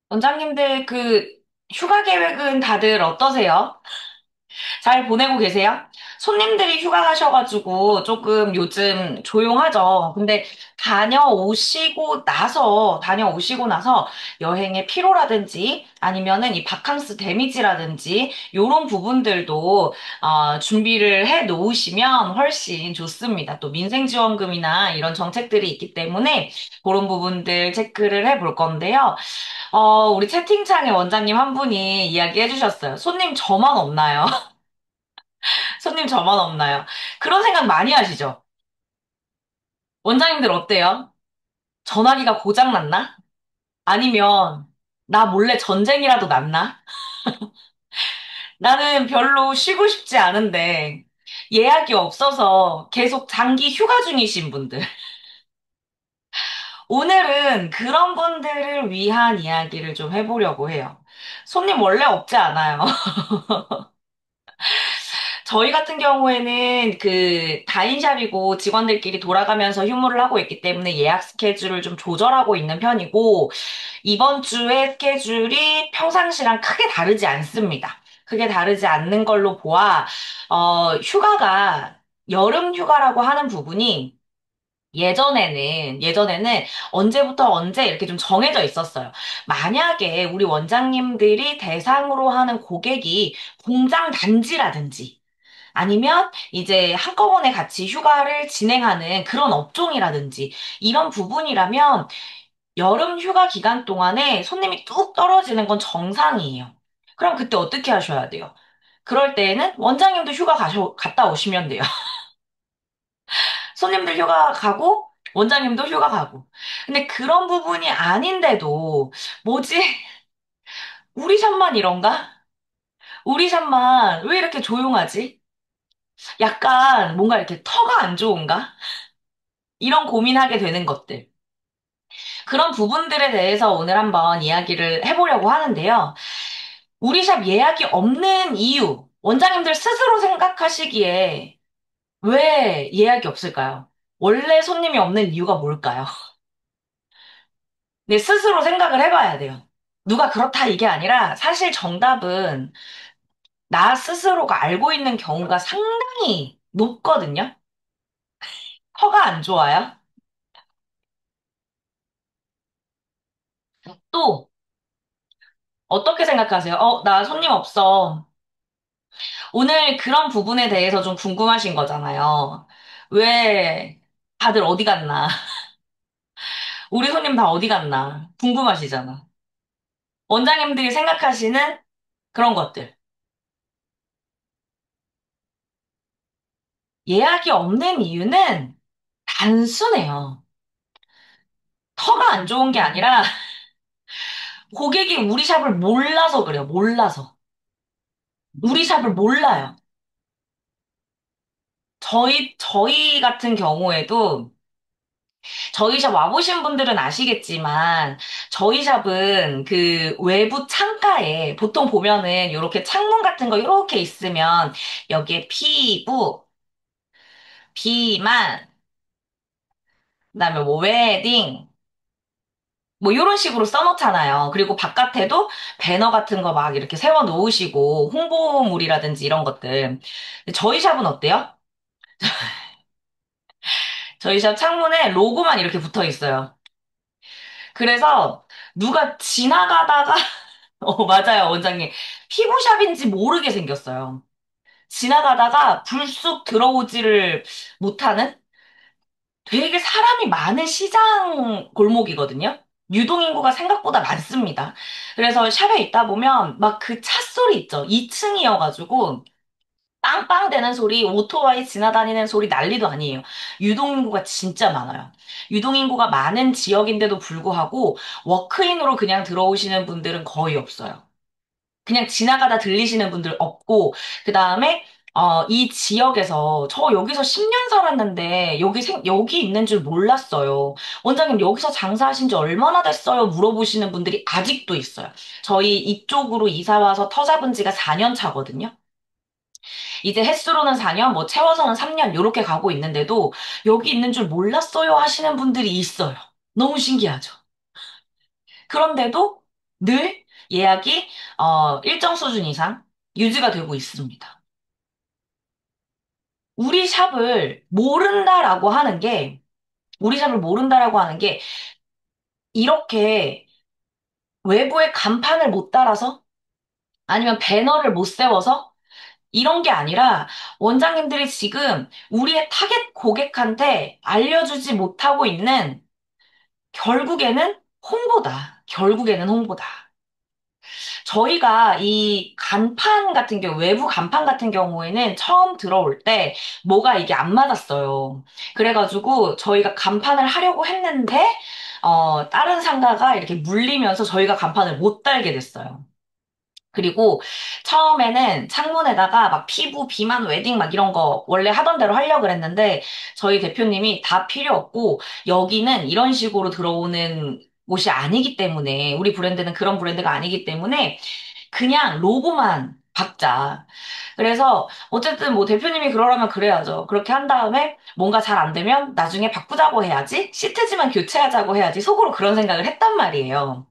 원장님들 휴가 계획은 다들 어떠세요? 잘 보내고 계세요? 손님들이 휴가 가셔가지고 조금 요즘 조용하죠. 근데 다녀오시고 나서 여행의 피로라든지 아니면은 이 바캉스 데미지라든지 요런 부분들도 준비를 해 놓으시면 훨씬 좋습니다. 또 민생지원금이나 이런 정책들이 있기 때문에 그런 부분들 체크를 해볼 건데요. 우리 채팅창에 원장님 한 분이 이야기해 주셨어요. 손님 저만 없나요? 손님 저만 없나요? 그런 생각 많이 하시죠? 원장님들 어때요? 전화기가 고장 났나? 아니면 나 몰래 전쟁이라도 났나? 나는 별로 쉬고 싶지 않은데 예약이 없어서 계속 장기 휴가 중이신 분들. 오늘은 그런 분들을 위한 이야기를 좀 해보려고 해요. 손님 원래 없지 않아요. 저희 같은 경우에는 다인샵이고 직원들끼리 돌아가면서 휴무를 하고 있기 때문에 예약 스케줄을 좀 조절하고 있는 편이고, 이번 주에 스케줄이 평상시랑 크게 다르지 않습니다. 크게 다르지 않는 걸로 보아, 휴가가 여름 휴가라고 하는 부분이 예전에는 언제부터 언제 이렇게 좀 정해져 있었어요. 만약에 우리 원장님들이 대상으로 하는 고객이 공장 단지라든지 아니면 이제 한꺼번에 같이 휴가를 진행하는 그런 업종이라든지 이런 부분이라면 여름 휴가 기간 동안에 손님이 뚝 떨어지는 건 정상이에요. 그럼 그때 어떻게 하셔야 돼요? 그럴 때에는 원장님도 갔다 오시면 돼요. 손님들 휴가 가고 원장님도 휴가 가고. 근데 그런 부분이 아닌데도 뭐지? 우리 샵만 이런가? 우리 샵만 왜 이렇게 조용하지? 약간 뭔가 이렇게 터가 안 좋은가? 이런 고민하게 되는 것들. 그런 부분들에 대해서 오늘 한번 이야기를 해보려고 하는데요. 우리 샵 예약이 없는 이유, 원장님들 스스로 생각하시기에 왜 예약이 없을까요? 원래 손님이 없는 이유가 뭘까요? 네, 스스로 생각을 해봐야 돼요. 누가 그렇다 이게 아니라 사실 정답은 나 스스로가 알고 있는 경우가 상당히 높거든요. 허가 안 좋아요. 또 어떻게 생각하세요? 나 손님 없어. 오늘 그런 부분에 대해서 좀 궁금하신 거잖아요. 왜 다들 어디 갔나? 우리 손님 다 어디 갔나? 궁금하시잖아. 원장님들이 생각하시는 그런 것들. 예약이 없는 이유는 단순해요. 터가 안 좋은 게 아니라 고객이 우리 샵을 몰라서 그래요. 몰라서. 우리 샵을 몰라요. 저희 같은 경우에도 저희 샵 와보신 분들은 아시겠지만, 저희 샵은 그 외부 창가에 보통 보면은 이렇게 창문 같은 거 이렇게 있으면 여기에 피부, 비만, 그다음에 뭐 웨딩, 뭐 이런 식으로 써놓잖아요. 그리고 바깥에도 배너 같은 거 막 이렇게 세워 놓으시고 홍보물이라든지 이런 것들. 근데 저희 샵은 어때요? 저희 샵 창문에 로고만 이렇게 붙어 있어요. 그래서 누가 지나가다가 맞아요, 원장님. 피부샵인지 모르게 생겼어요. 지나가다가 불쑥 들어오지를 못하는 되게 사람이 많은 시장 골목이거든요. 유동인구가 생각보다 많습니다. 그래서 샵에 있다 보면 막 그 차 소리 있죠. 2층이어가지고 빵빵 대는 소리, 오토바이 지나다니는 소리 난리도 아니에요. 유동인구가 진짜 많아요. 유동인구가 많은 지역인데도 불구하고 워크인으로 그냥 들어오시는 분들은 거의 없어요. 그냥 지나가다 들리시는 분들 없고, 그 다음에, 이 지역에서, 저 여기서 10년 살았는데, 여기 있는 줄 몰랐어요. 원장님, 여기서 장사하신 지 얼마나 됐어요? 물어보시는 분들이 아직도 있어요. 저희 이쪽으로 이사 와서 터 잡은 지가 4년 차거든요. 이제 횟수로는 4년, 뭐 채워서는 3년, 요렇게 가고 있는데도, 여기 있는 줄 몰랐어요 하시는 분들이 있어요. 너무 신기하죠? 그런데도 늘 예약이 일정 수준 이상 유지가 되고 있습니다. 우리 샵을 모른다라고 하는 게, 우리 샵을 모른다라고 하는 게, 이렇게 외부에 간판을 못 달아서, 아니면 배너를 못 세워서, 이런 게 아니라, 원장님들이 지금 우리의 타겟 고객한테 알려주지 못하고 있는, 결국에는 홍보다. 결국에는 홍보다. 저희가 이 간판 같은 경우, 외부 간판 같은 경우에는 처음 들어올 때 뭐가 이게 안 맞았어요. 그래가지고 저희가 간판을 하려고 했는데, 다른 상가가 이렇게 물리면서 저희가 간판을 못 달게 됐어요. 그리고 처음에는 창문에다가 막 피부, 비만, 웨딩 막 이런 거 원래 하던 대로 하려고 그랬는데 저희 대표님이 다 필요 없고 여기는 이런 식으로 들어오는 곳이 아니기 때문에 우리 브랜드는 그런 브랜드가 아니기 때문에 그냥 로고만 박자. 그래서 어쨌든 뭐 대표님이 그러라면 그래야죠. 그렇게 한 다음에 뭔가 잘 안 되면 나중에 바꾸자고 해야지. 시트지만 교체하자고 해야지. 속으로 그런 생각을 했단 말이에요.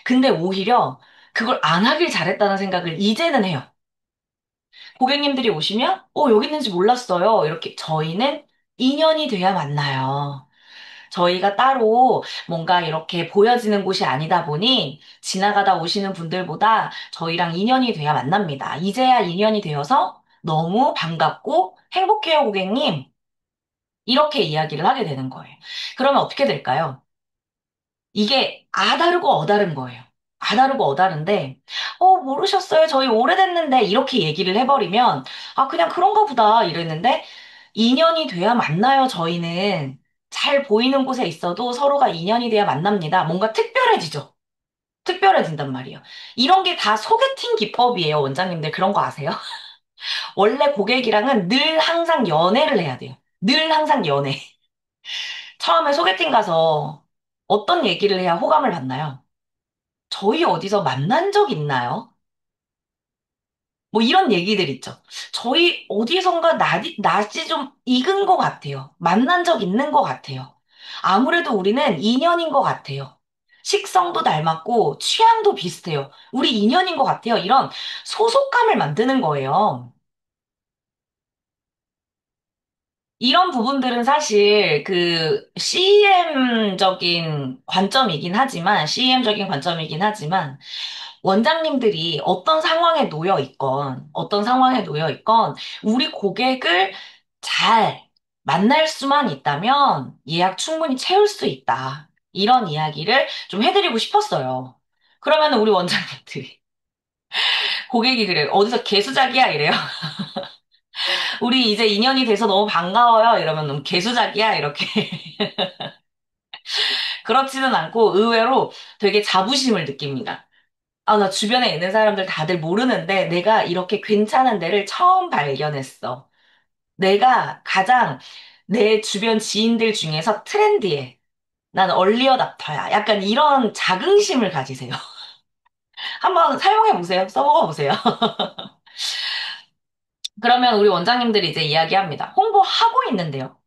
근데 오히려 그걸 안 하길 잘했다는 생각을 이제는 해요. 고객님들이 오시면, 여기 있는지 몰랐어요. 이렇게 저희는 인연이 돼야 만나요. 저희가 따로 뭔가 이렇게 보여지는 곳이 아니다 보니 지나가다 오시는 분들보다 저희랑 인연이 돼야 만납니다. 이제야 인연이 되어서 너무 반갑고 행복해요, 고객님. 이렇게 이야기를 하게 되는 거예요. 그러면 어떻게 될까요? 이게 아다르고 어다른 거예요. 아다르고 어다른데, 모르셨어요? 저희 오래됐는데, 이렇게 얘기를 해버리면, 아, 그냥 그런가 보다, 이랬는데, 인연이 돼야 만나요, 저희는. 잘 보이는 곳에 있어도 서로가 인연이 돼야 만납니다. 뭔가 특별해지죠? 특별해진단 말이에요. 이런 게 다 소개팅 기법이에요, 원장님들. 그런 거 아세요? 원래 고객이랑은 늘 항상 연애를 해야 돼요. 늘 항상 연애. 처음에 소개팅 가서 어떤 얘기를 해야 호감을 받나요? 저희 어디서 만난 적 있나요? 뭐 이런 얘기들 있죠. 저희 어디선가 낯이 좀 익은 것 같아요. 만난 적 있는 것 같아요. 아무래도 우리는 인연인 것 같아요. 식성도 닮았고 취향도 비슷해요. 우리 인연인 것 같아요. 이런 소속감을 만드는 거예요. 이런 부분들은 사실 그 CEM적인 관점이긴 하지만, CEM적인 관점이긴 하지만, 원장님들이 어떤 상황에 놓여 있건, 어떤 상황에 놓여 있건, 우리 고객을 잘 만날 수만 있다면 예약 충분히 채울 수 있다. 이런 이야기를 좀 해드리고 싶었어요. 그러면 우리 원장님들이, 고객이 그래요. 어디서 개수작이야? 이래요. 우리 이제 인연이 돼서 너무 반가워요. 이러면 너무 개수작이야. 이렇게. 그렇지는 않고 의외로 되게 자부심을 느낍니다. 아, 나 주변에 있는 사람들 다들 모르는데 내가 이렇게 괜찮은 데를 처음 발견했어. 내가 가장 내 주변 지인들 중에서 트렌디해. 난 얼리어답터야. 약간 이런 자긍심을 가지세요. 한번 사용해 보세요. 써먹어 보세요. 그러면 우리 원장님들이 이제 이야기합니다. 홍보하고 있는데요.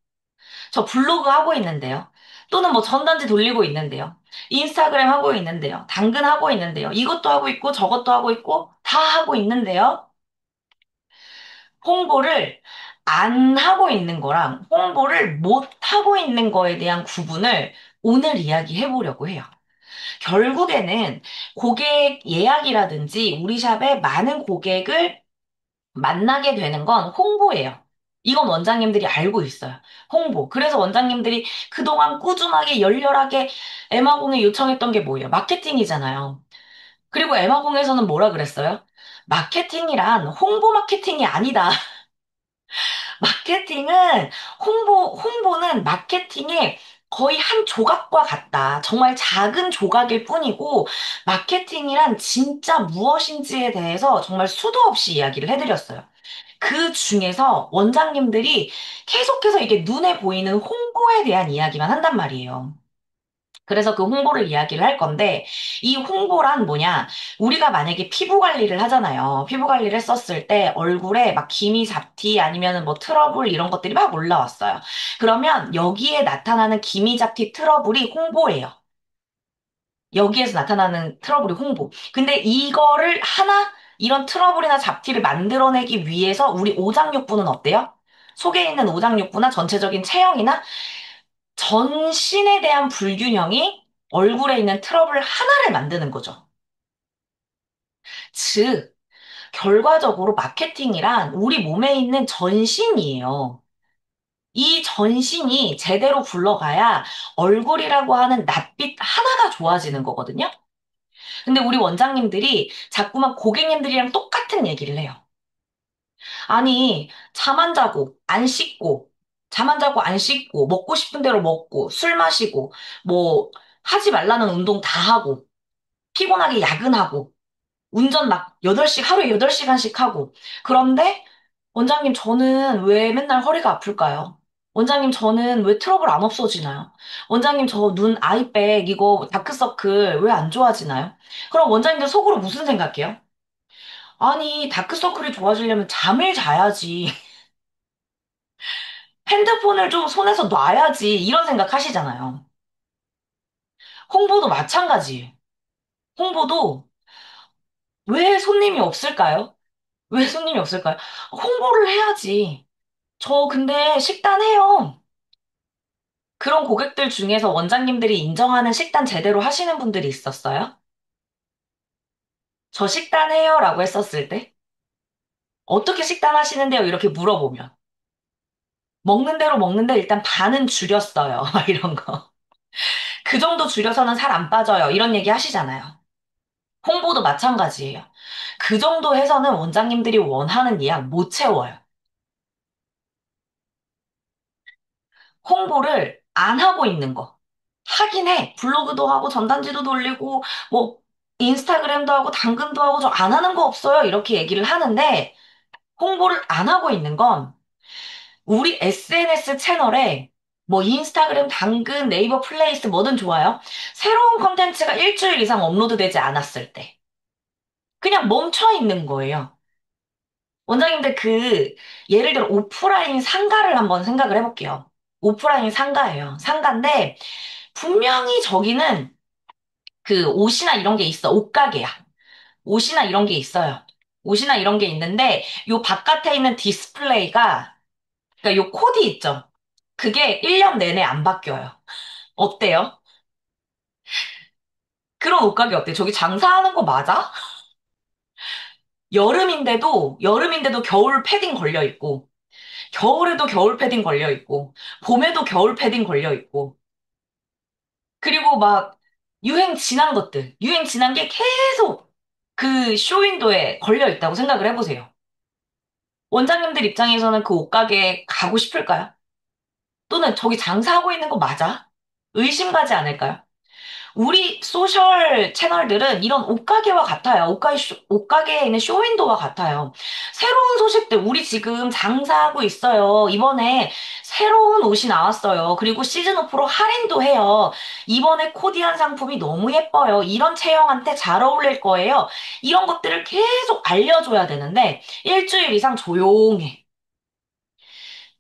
저 블로그 하고 있는데요. 또는 뭐 전단지 돌리고 있는데요. 인스타그램 하고 있는데요. 당근 하고 있는데요. 이것도 하고 있고 저것도 하고 있고 다 하고 있는데요. 홍보를 안 하고 있는 거랑 홍보를 못 하고 있는 거에 대한 구분을 오늘 이야기해 보려고 해요. 결국에는 고객 예약이라든지 우리 샵에 많은 고객을 만나게 되는 건 홍보예요. 이건 원장님들이 알고 있어요. 홍보. 그래서 원장님들이 그동안 꾸준하게 열렬하게 에마공에 요청했던 게 뭐예요? 마케팅이잖아요. 그리고 에마공에서는 뭐라 그랬어요? 마케팅이란 홍보 마케팅이 아니다. 마케팅은 홍보는 마케팅의 거의 한 조각과 같다. 정말 작은 조각일 뿐이고, 마케팅이란 진짜 무엇인지에 대해서 정말 수도 없이 이야기를 해드렸어요. 그 중에서 원장님들이 계속해서 이게 눈에 보이는 홍보에 대한 이야기만 한단 말이에요. 그래서 그 홍보를 이야기를 할 건데, 이 홍보란 뭐냐? 우리가 만약에 피부 관리를 하잖아요. 피부 관리를 했었을 때 얼굴에 막 기미 잡티 아니면은 뭐 트러블 이런 것들이 막 올라왔어요. 그러면 여기에 나타나는 기미 잡티 트러블이 홍보예요. 여기에서 나타나는 트러블이 홍보. 근데 이거를 하나, 이런 트러블이나 잡티를 만들어내기 위해서 우리 오장육부는 어때요? 속에 있는 오장육부나 전체적인 체형이나 전신에 대한 불균형이 얼굴에 있는 트러블 하나를 만드는 거죠. 즉, 결과적으로 마케팅이란 우리 몸에 있는 전신이에요. 이 전신이 제대로 굴러가야 얼굴이라고 하는 낯빛 하나가 좋아지는 거거든요. 근데 우리 원장님들이 자꾸만 고객님들이랑 똑같은 얘기를 해요. 아니, 잠 안 자고, 안 씻고, 잠 안 자고, 안 씻고, 먹고 싶은 대로 먹고, 술 마시고, 뭐, 하지 말라는 운동 다 하고, 피곤하게 야근하고, 운전 막 8시, 하루에 8시간씩 하고. 그런데, 원장님, 저는 왜 맨날 허리가 아플까요? 원장님, 저는 왜 트러블 안 없어지나요? 원장님, 저 눈 아이백, 이거 다크서클 왜 안 좋아지나요? 그럼 원장님들 속으로 무슨 생각해요? 아니, 다크서클이 좋아지려면 잠을 자야지. 핸드폰을 좀 손에서 놔야지. 이런 생각 하시잖아요. 홍보도 마찬가지예요. 홍보도 왜 손님이 없을까요? 왜 손님이 없을까요? 홍보를 해야지. 저 근데 식단해요. 그런 고객들 중에서 원장님들이 인정하는 식단 제대로 하시는 분들이 있었어요? 저 식단해요 라고 했었을 때 어떻게 식단하시는데요? 이렇게 물어보면 먹는 대로 먹는데 일단 반은 줄였어요. 막 이런 거. 그 정도 줄여서는 살 안 빠져요. 이런 얘기 하시잖아요. 홍보도 마찬가지예요. 그 정도 해서는 원장님들이 원하는 예약 못 채워요. 홍보를 안 하고 있는 거. 하긴 해. 블로그도 하고 전단지도 돌리고 뭐 인스타그램도 하고 당근도 하고 저 안 하는 거 없어요. 이렇게 얘기를 하는데 홍보를 안 하고 있는 건 우리 SNS 채널에 뭐 인스타그램, 당근, 네이버 플레이스 뭐든 좋아요. 새로운 컨텐츠가 일주일 이상 업로드되지 않았을 때 그냥 멈춰 있는 거예요. 원장님들 예를 들어 오프라인 상가를 한번 생각을 해볼게요. 오프라인 상가예요. 상가인데, 분명히 저기는 그 옷이나 이런 게 있어. 옷가게야. 옷이나 이런 게 있어요. 옷이나 이런 게 있는데, 요 바깥에 있는 디스플레이가, 그러니까 요 코디 있죠? 그게 1년 내내 안 바뀌어요. 어때요? 그런 옷가게 어때? 저기 장사하는 거 맞아? 여름인데도 겨울 패딩 걸려 있고, 겨울에도 겨울 패딩 걸려 있고, 봄에도 겨울 패딩 걸려 있고, 그리고 막 유행 지난 게 계속 그 쇼윈도에 걸려 있다고 생각을 해보세요. 원장님들 입장에서는 그 옷가게에 가고 싶을까요? 또는 저기 장사하고 있는 거 맞아? 의심가지 않을까요? 우리 소셜 채널들은 이런 옷가게와 같아요. 옷가게에 있는 쇼윈도와 같아요. 새로운 소식들, 우리 지금 장사하고 있어요. 이번에 새로운 옷이 나왔어요. 그리고 시즌 오프로 할인도 해요. 이번에 코디한 상품이 너무 예뻐요. 이런 체형한테 잘 어울릴 거예요. 이런 것들을 계속 알려줘야 되는데, 일주일 이상 조용해.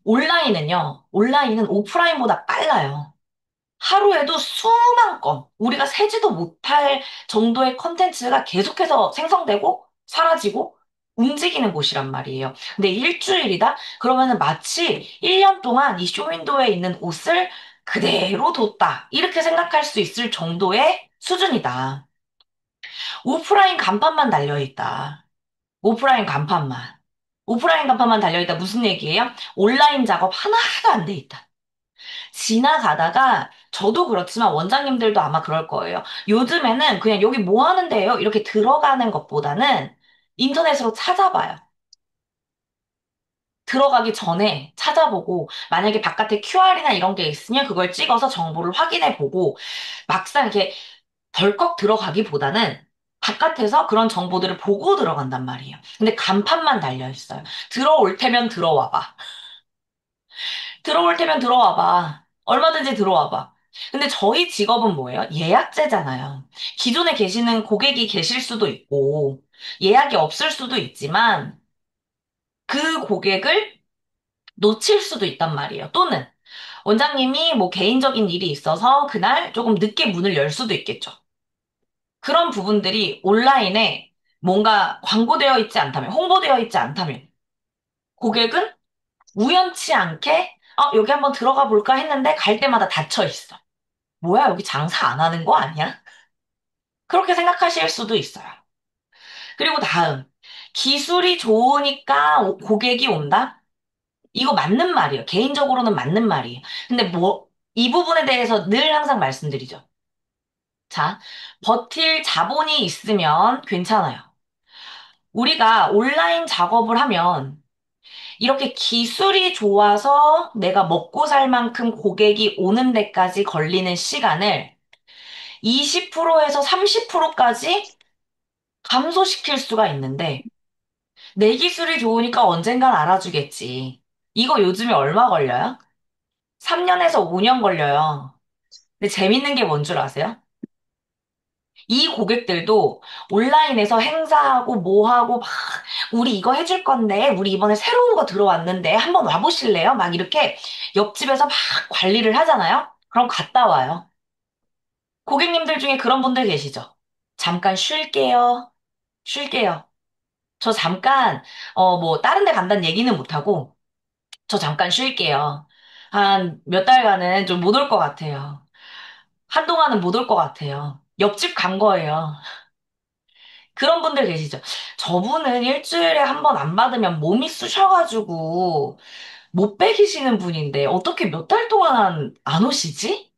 온라인은 오프라인보다 빨라요. 하루에도 수만 건, 우리가 세지도 못할 정도의 컨텐츠가 계속해서 생성되고, 사라지고, 움직이는 곳이란 말이에요. 근데 일주일이다? 그러면은 마치 1년 동안 이 쇼윈도에 있는 옷을 그대로 뒀다. 이렇게 생각할 수 있을 정도의 수준이다. 오프라인 간판만 달려있다. 오프라인 간판만. 오프라인 간판만 달려있다. 무슨 얘기예요? 온라인 작업 하나도 안 돼 있다. 지나가다가 저도 그렇지만 원장님들도 아마 그럴 거예요. 요즘에는 그냥 여기 뭐 하는데요? 이렇게 들어가는 것보다는 인터넷으로 찾아봐요. 들어가기 전에 찾아보고 만약에 바깥에 QR이나 이런 게 있으면 그걸 찍어서 정보를 확인해 보고 막상 이렇게 덜컥 들어가기보다는 바깥에서 그런 정보들을 보고 들어간단 말이에요. 근데 간판만 달려 있어요. 들어올 테면 들어와 봐. 들어올 테면 들어와 봐. 얼마든지 들어와 봐. 근데 저희 직업은 뭐예요? 예약제잖아요. 기존에 계시는 고객이 계실 수도 있고, 예약이 없을 수도 있지만, 그 고객을 놓칠 수도 있단 말이에요. 또는, 원장님이 뭐 개인적인 일이 있어서 그날 조금 늦게 문을 열 수도 있겠죠. 그런 부분들이 온라인에 뭔가 광고되어 있지 않다면, 홍보되어 있지 않다면, 고객은 우연치 않게, 여기 한번 들어가 볼까 했는데 갈 때마다 닫혀 있어. 뭐야, 여기 장사 안 하는 거 아니야? 그렇게 생각하실 수도 있어요. 그리고 다음, 기술이 좋으니까 고객이 온다? 이거 맞는 말이에요. 개인적으로는 맞는 말이에요. 근데 뭐, 이 부분에 대해서 늘 항상 말씀드리죠. 자, 버틸 자본이 있으면 괜찮아요. 우리가 온라인 작업을 하면 이렇게 기술이 좋아서 내가 먹고 살 만큼 고객이 오는 데까지 걸리는 시간을 20%에서 30%까지 감소시킬 수가 있는데 내 기술이 좋으니까 언젠간 알아주겠지. 이거 요즘에 얼마 걸려요? 3년에서 5년 걸려요. 근데 재밌는 게 뭔 줄 아세요? 이 고객들도 온라인에서 행사하고 뭐하고 막 우리 이거 해줄 건데 우리 이번에 새로운 거 들어왔는데 한번 와보실래요? 막 이렇게 옆집에서 막 관리를 하잖아요. 그럼 갔다 와요. 고객님들 중에 그런 분들 계시죠? 잠깐 쉴게요. 쉴게요. 저 잠깐 뭐 다른 데 간다는 얘기는 못하고 저 잠깐 쉴게요. 한 몇 달간은 좀 못 올 것 같아요. 한동안은 못 올 것 같아요. 옆집 간 거예요. 그런 분들 계시죠? 저분은 일주일에 한 번 안 받으면 몸이 쑤셔가지고 못 빼기시는 분인데 어떻게 몇 달 동안 안 오시지?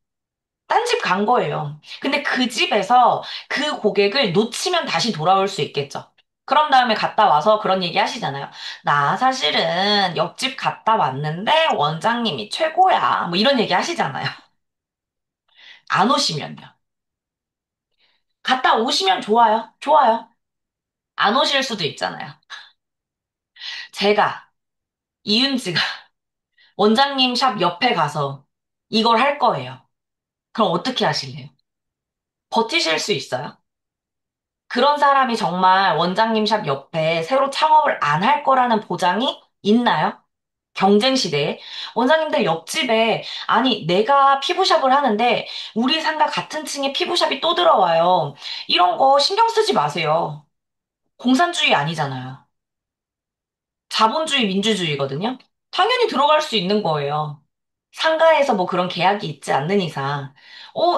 딴 집 간 거예요. 근데 그 집에서 그 고객을 놓치면 다시 돌아올 수 있겠죠. 그런 다음에 갔다 와서 그런 얘기 하시잖아요. 나 사실은 옆집 갔다 왔는데 원장님이 최고야. 뭐 이런 얘기 하시잖아요. 안 오시면요. 갔다 오시면 좋아요. 좋아요. 안 오실 수도 있잖아요. 제가, 이윤지가 원장님 샵 옆에 가서 이걸 할 거예요. 그럼 어떻게 하실래요? 버티실 수 있어요? 그런 사람이 정말 원장님 샵 옆에 새로 창업을 안 할 거라는 보장이 있나요? 경쟁 시대에 원장님들 옆집에 아니 내가 피부샵을 하는데 우리 상가 같은 층에 피부샵이 또 들어와요. 이런 거 신경 쓰지 마세요. 공산주의 아니잖아요. 자본주의 민주주의거든요. 당연히 들어갈 수 있는 거예요. 상가에서 뭐 그런 계약이 있지 않는 이상,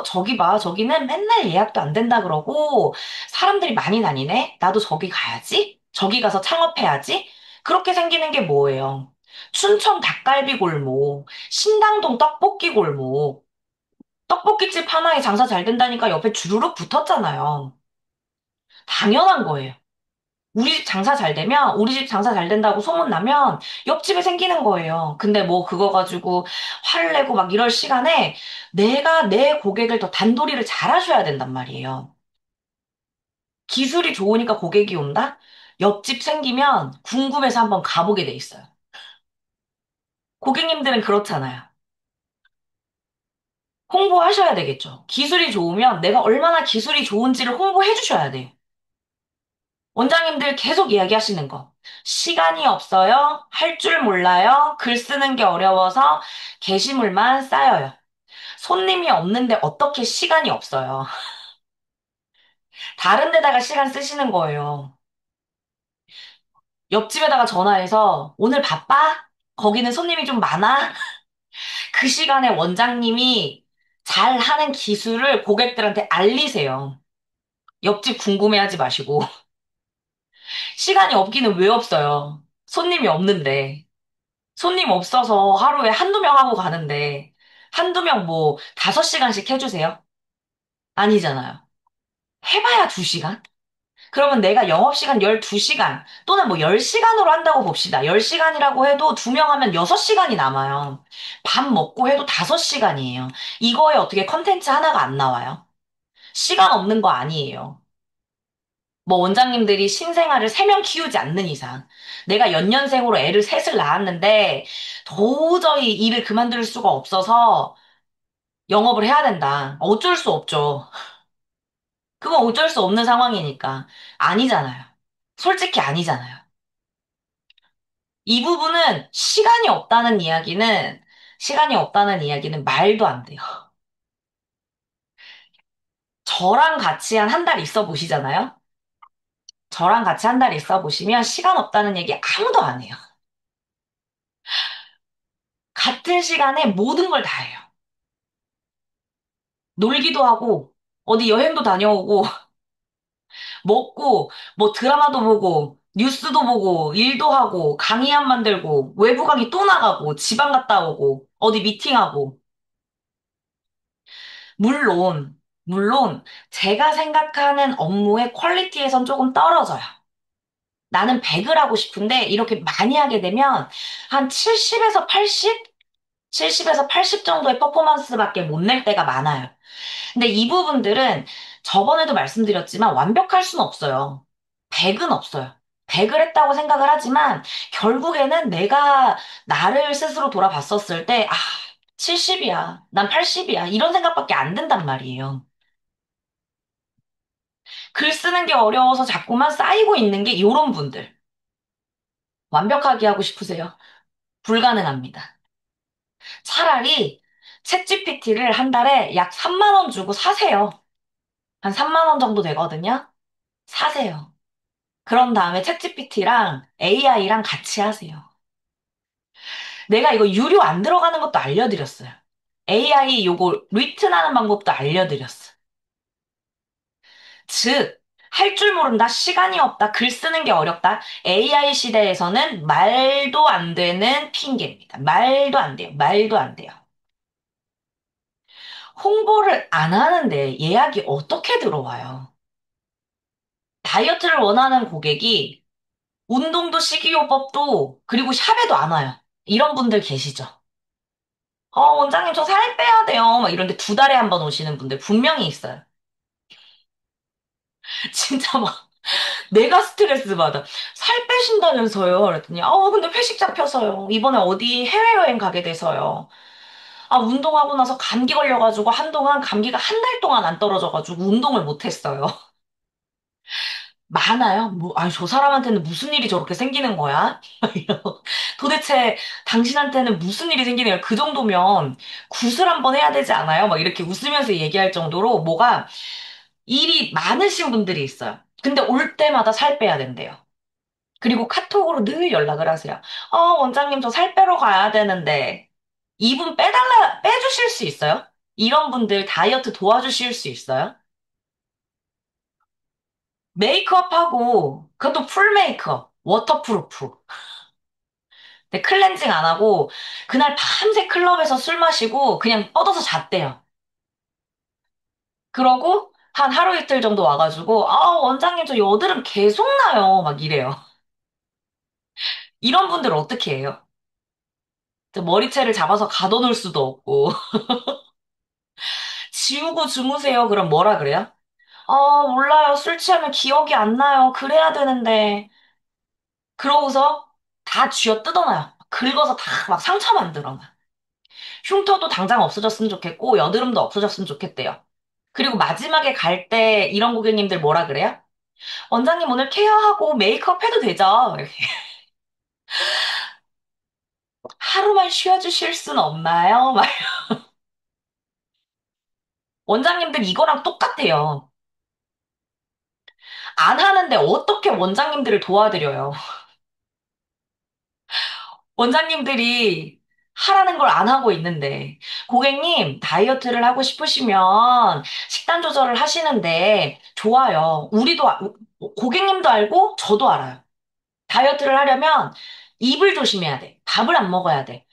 저기 봐, 저기는 맨날 예약도 안 된다 그러고, 사람들이 많이 다니네? 나도 저기 가야지? 저기 가서 창업해야지? 그렇게 생기는 게 뭐예요? 춘천 닭갈비 골목, 신당동 떡볶이 골목, 떡볶이집 하나에 장사 잘 된다니까 옆에 주르륵 붙었잖아요. 당연한 거예요. 우리 집 장사 잘 되면, 우리 집 장사 잘 된다고 소문나면 옆집에 생기는 거예요. 근데 뭐 그거 가지고 화를 내고 막 이럴 시간에 내가 내 고객을 더 단도리를 잘 하셔야 된단 말이에요. 기술이 좋으니까 고객이 온다? 옆집 생기면 궁금해서 한번 가보게 돼 있어요. 고객님들은 그렇잖아요. 홍보하셔야 되겠죠. 기술이 좋으면 내가 얼마나 기술이 좋은지를 홍보해 주셔야 돼요. 원장님들 계속 이야기하시는 거. 시간이 없어요. 할 줄 몰라요. 글 쓰는 게 어려워서 게시물만 쌓여요. 손님이 없는데 어떻게 시간이 없어요. 다른 데다가 시간 쓰시는 거예요. 옆집에다가 전화해서 오늘 바빠? 거기는 손님이 좀 많아? 그 시간에 원장님이 잘 하는 기술을 고객들한테 알리세요. 옆집 궁금해하지 마시고. 시간이 없기는 왜 없어요? 손님이 없는데. 손님 없어서 하루에 한두 명 하고 가는데, 한두 명 뭐, 5시간씩 해주세요? 아니잖아요. 해봐야 2시간? 그러면 내가 영업시간 12시간, 또는 뭐 10시간으로 한다고 봅시다. 10시간이라고 해도 2명 하면 6시간이 남아요. 밥 먹고 해도 5시간이에요. 이거에 어떻게 컨텐츠 하나가 안 나와요? 시간 없는 거 아니에요. 뭐 원장님들이 신생아를 3명 키우지 않는 이상, 내가 연년생으로 애를 셋을 낳았는데 도저히 일을 그만둘 수가 없어서 영업을 해야 된다. 어쩔 수 없죠. 그건 어쩔 수 없는 상황이니까. 아니잖아요. 솔직히 아니잖아요. 이 부분은 시간이 없다는 이야기는 말도 안 돼요. 저랑 같이 한 한 달 있어 보시잖아요? 저랑 같이 한 달 있어 보시면 시간 없다는 얘기 아무도 안 해요. 같은 시간에 모든 걸 다 해요. 놀기도 하고, 어디 여행도 다녀오고, 먹고, 뭐 드라마도 보고, 뉴스도 보고, 일도 하고, 강의안 만들고, 외부 강의 또 나가고, 지방 갔다 오고, 어디 미팅하고. 물론, 제가 생각하는 업무의 퀄리티에선 조금 떨어져요. 나는 100을 하고 싶은데, 이렇게 많이 하게 되면, 한 70에서 80? 70에서 80 정도의 퍼포먼스밖에 못 낼 때가 많아요. 근데 이 부분들은 저번에도 말씀드렸지만 완벽할 수는 없어요. 100은 없어요. 100을 했다고 생각을 하지만 결국에는 내가 나를 스스로 돌아봤었을 때, 70이야. 난 80이야. 이런 생각밖에 안 든단 말이에요. 글 쓰는 게 어려워서 자꾸만 쌓이고 있는 게 이런 분들. 완벽하게 하고 싶으세요? 불가능합니다. 차라리 챗GPT를 한 달에 약 3만 원 주고 사세요. 한 3만 원 정도 되거든요. 사세요. 그런 다음에 챗GPT랑 AI랑 같이 하세요. 내가 이거 유료 안 들어가는 것도 알려드렸어요. AI 요거 리튼하는 방법도 알려드렸어. 즉, 할 줄 모른다, 시간이 없다, 글 쓰는 게 어렵다. AI 시대에서는 말도 안 되는 핑계입니다. 말도 안 돼요. 말도 안 돼요. 홍보를 안 하는데 예약이 어떻게 들어와요? 다이어트를 원하는 고객이 운동도 식이요법도 그리고 샵에도 안 와요. 이런 분들 계시죠? 원장님 저 살 빼야 돼요. 막 이런데 2달에 한 번 오시는 분들 분명히 있어요. 진짜 막 내가 스트레스 받아. 살 빼신다면서요. 그랬더니 근데 회식 잡혀서요. 이번에 어디 해외여행 가게 돼서요. 운동하고 나서 감기 걸려가지고 한동안 감기가 한 달 동안 안 떨어져가지고 운동을 못 했어요. 많아요? 뭐, 아니, 저 사람한테는 무슨 일이 저렇게 생기는 거야? 도대체 당신한테는 무슨 일이 생기는 거야? 그 정도면 굿을 한번 해야 되지 않아요? 막 이렇게 웃으면서 얘기할 정도로 뭐가 일이 많으신 분들이 있어요. 근데 올 때마다 살 빼야 된대요. 그리고 카톡으로 늘 연락을 하세요. 원장님 저 살 빼러 가야 되는데 이분 빼주실 수 있어요? 이런 분들 다이어트 도와주실 수 있어요? 메이크업하고 그것도 풀 메이크업, 워터프루프. 근데 클렌징 안 하고 그날 밤새 클럽에서 술 마시고 그냥 뻗어서 잤대요. 그러고 한 하루 이틀 정도 와가지고 원장님 저 여드름 계속 나요. 막 이래요. 이런 분들 어떻게 해요? 저 머리채를 잡아서 가둬놓을 수도 없고 지우고 주무세요. 그럼 뭐라 그래요? 몰라요. 술 취하면 기억이 안 나요. 그래야 되는데. 그러고서 다 쥐어 뜯어놔요. 긁어서 다 막 상처 만들어. 흉터도 당장 없어졌으면 좋겠고, 여드름도 없어졌으면 좋겠대요. 그리고 마지막에 갈 때 이런 고객님들 뭐라 그래요? 원장님 오늘 케어하고 메이크업 해도 되죠? 이렇게. 하루만 쉬어주실 순 없나요? 막 원장님들 이거랑 똑같아요. 안 하는데 어떻게 원장님들을 도와드려요? 원장님들이 하라는 걸 안 하고 있는데, 고객님, 다이어트를 하고 싶으시면 식단 조절을 하시는데, 좋아요. 고객님도 알고, 저도 알아요. 다이어트를 하려면 입을 조심해야 돼. 밥을 안 먹어야 돼.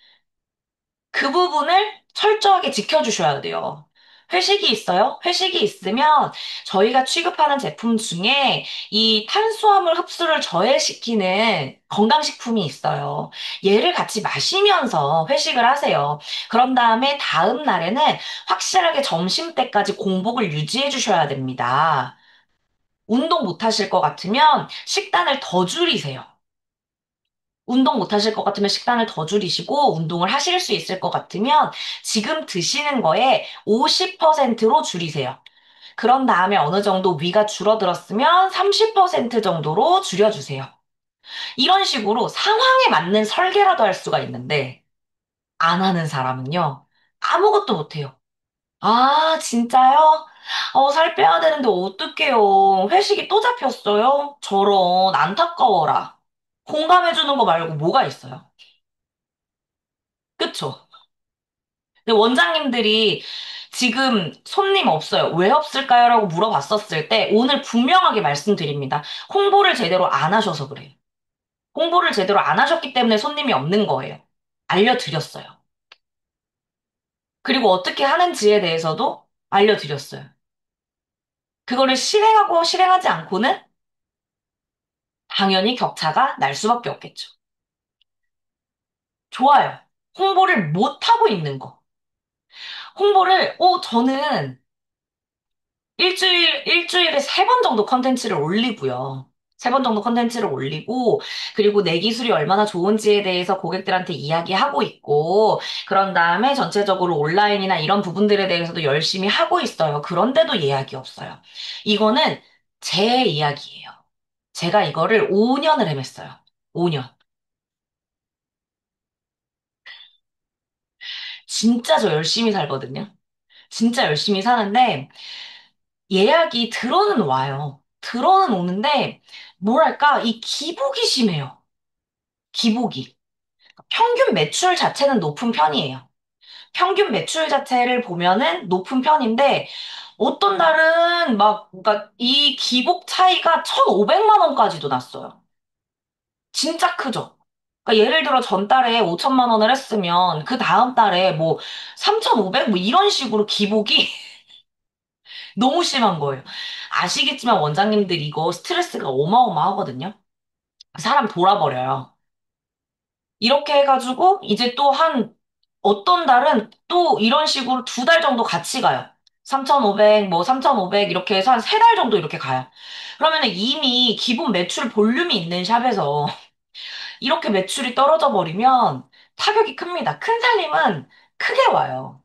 그 부분을 철저하게 지켜주셔야 돼요. 회식이 있어요? 회식이 있으면 저희가 취급하는 제품 중에 이 탄수화물 흡수를 저해시키는 건강식품이 있어요. 얘를 같이 마시면서 회식을 하세요. 그런 다음에 다음 날에는 확실하게 점심때까지 공복을 유지해 주셔야 됩니다. 운동 못 하실 것 같으면 식단을 더 줄이세요. 운동 못 하실 것 같으면 식단을 더 줄이시고 운동을 하실 수 있을 것 같으면 지금 드시는 거에 50%로 줄이세요. 그런 다음에 어느 정도 위가 줄어들었으면 30% 정도로 줄여주세요. 이런 식으로 상황에 맞는 설계라도 할 수가 있는데 안 하는 사람은요. 아무것도 못 해요. 아, 진짜요? 살 빼야 되는데 어떡해요. 회식이 또 잡혔어요? 저런, 안타까워라. 공감해주는 거 말고 뭐가 있어요? 그쵸? 근데 원장님들이 지금 손님 없어요. 왜 없을까요? 라고 물어봤었을 때 오늘 분명하게 말씀드립니다. 홍보를 제대로 안 하셔서 그래요. 홍보를 제대로 안 하셨기 때문에 손님이 없는 거예요. 알려드렸어요. 그리고 어떻게 하는지에 대해서도 알려드렸어요. 그거를 실행하고 실행하지 않고는 당연히 격차가 날 수밖에 없겠죠. 좋아요. 홍보를 못하고 있는 거. 저는 일주일에 3번 정도 컨텐츠를 올리고요. 3번 정도 컨텐츠를 올리고, 그리고 내 기술이 얼마나 좋은지에 대해서 고객들한테 이야기하고 있고, 그런 다음에 전체적으로 온라인이나 이런 부분들에 대해서도 열심히 하고 있어요. 그런데도 예약이 없어요. 이거는 제 이야기예요. 제가 이거를 5년을 헤맸어요. 5년. 진짜 저 열심히 살거든요. 진짜 열심히 사는데, 예약이 들어는 와요. 들어는 오는데, 뭐랄까, 이 기복이 심해요. 기복이. 평균 매출 자체는 높은 편이에요. 평균 매출 자체를 보면은 높은 편인데, 어떤 달은 막, 그러니까 이 기복 차이가 1,500만 원까지도 났어요. 진짜 크죠? 그러니까 예를 들어 전달에 5천만 원을 했으면, 그 다음 달에 뭐, 3,500? 뭐 이런 식으로 기복이 너무 심한 거예요. 아시겠지만 원장님들 이거 스트레스가 어마어마하거든요. 사람 돌아버려요. 이렇게 해가지고 이제 또 어떤 달은 또 이런 식으로 2달 정도 같이 가요. 3,500, 뭐 3,500 이렇게 해서 한 3달 정도 이렇게 가요. 그러면은 이미 기본 매출 볼륨이 있는 샵에서 이렇게 매출이 떨어져 버리면 타격이 큽니다. 큰 살림은 크게 와요.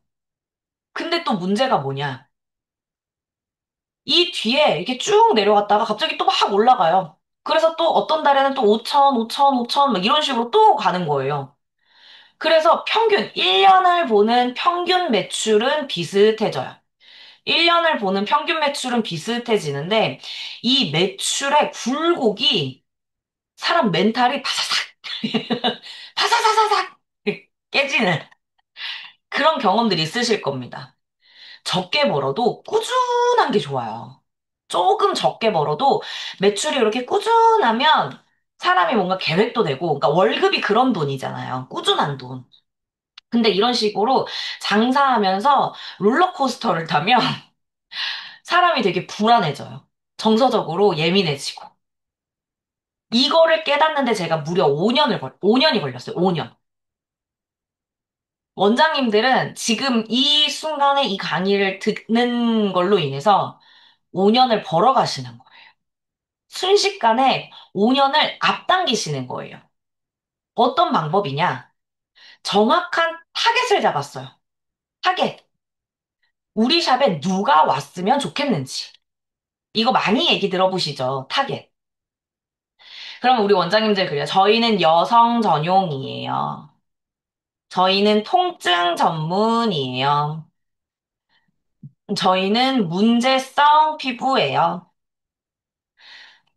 근데 또 문제가 뭐냐? 이 뒤에 이렇게 쭉 내려갔다가 갑자기 또 막 올라가요. 그래서 또 어떤 달에는 또 5천, 5천, 5천, 막 이런 식으로 또 가는 거예요. 그래서 평균, 1년을 보는 평균 매출은 비슷해져요. 1년을 보는 평균 매출은 비슷해지는데, 이 매출의 굴곡이 사람 멘탈이 바사삭, 바사사사삭 깨지는 그런 경험들이 있으실 겁니다. 적게 벌어도 꾸준한 게 좋아요. 조금 적게 벌어도 매출이 이렇게 꾸준하면 사람이 뭔가 계획도 되고, 그러니까 월급이 그런 돈이잖아요. 꾸준한 돈. 근데 이런 식으로 장사하면서 롤러코스터를 타면 사람이 되게 불안해져요. 정서적으로 예민해지고. 이거를 깨닫는데 제가 무려 5년이 걸렸어요. 5년. 원장님들은 지금 이 순간에 이 강의를 듣는 걸로 인해서 5년을 벌어가시는 거예요. 순식간에 5년을 앞당기시는 거예요. 어떤 방법이냐? 정확한 타겟을 잡았어요. 타겟. 우리 샵에 누가 왔으면 좋겠는지. 이거 많이 얘기 들어보시죠? 타겟. 그럼 우리 원장님들 그래요. 저희는 여성 전용이에요. 저희는 통증 전문이에요. 저희는 문제성 피부예요.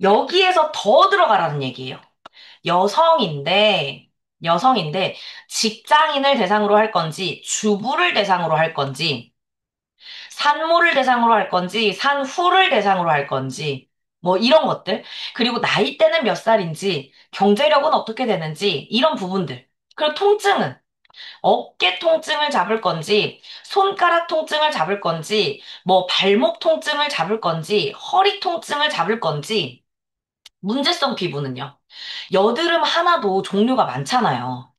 여기에서 더 들어가라는 얘기예요. 여성인데, 여성인데, 직장인을 대상으로 할 건지, 주부를 대상으로 할 건지, 산모를 대상으로 할 건지, 산후를 대상으로 할 건지, 뭐 이런 것들. 그리고 나이대는 몇 살인지, 경제력은 어떻게 되는지, 이런 부분들. 그리고 통증은 어깨 통증을 잡을 건지, 손가락 통증을 잡을 건지, 뭐 발목 통증을 잡을 건지, 허리 통증을 잡을 건지, 문제성 피부는요. 여드름 하나도 종류가 많잖아요.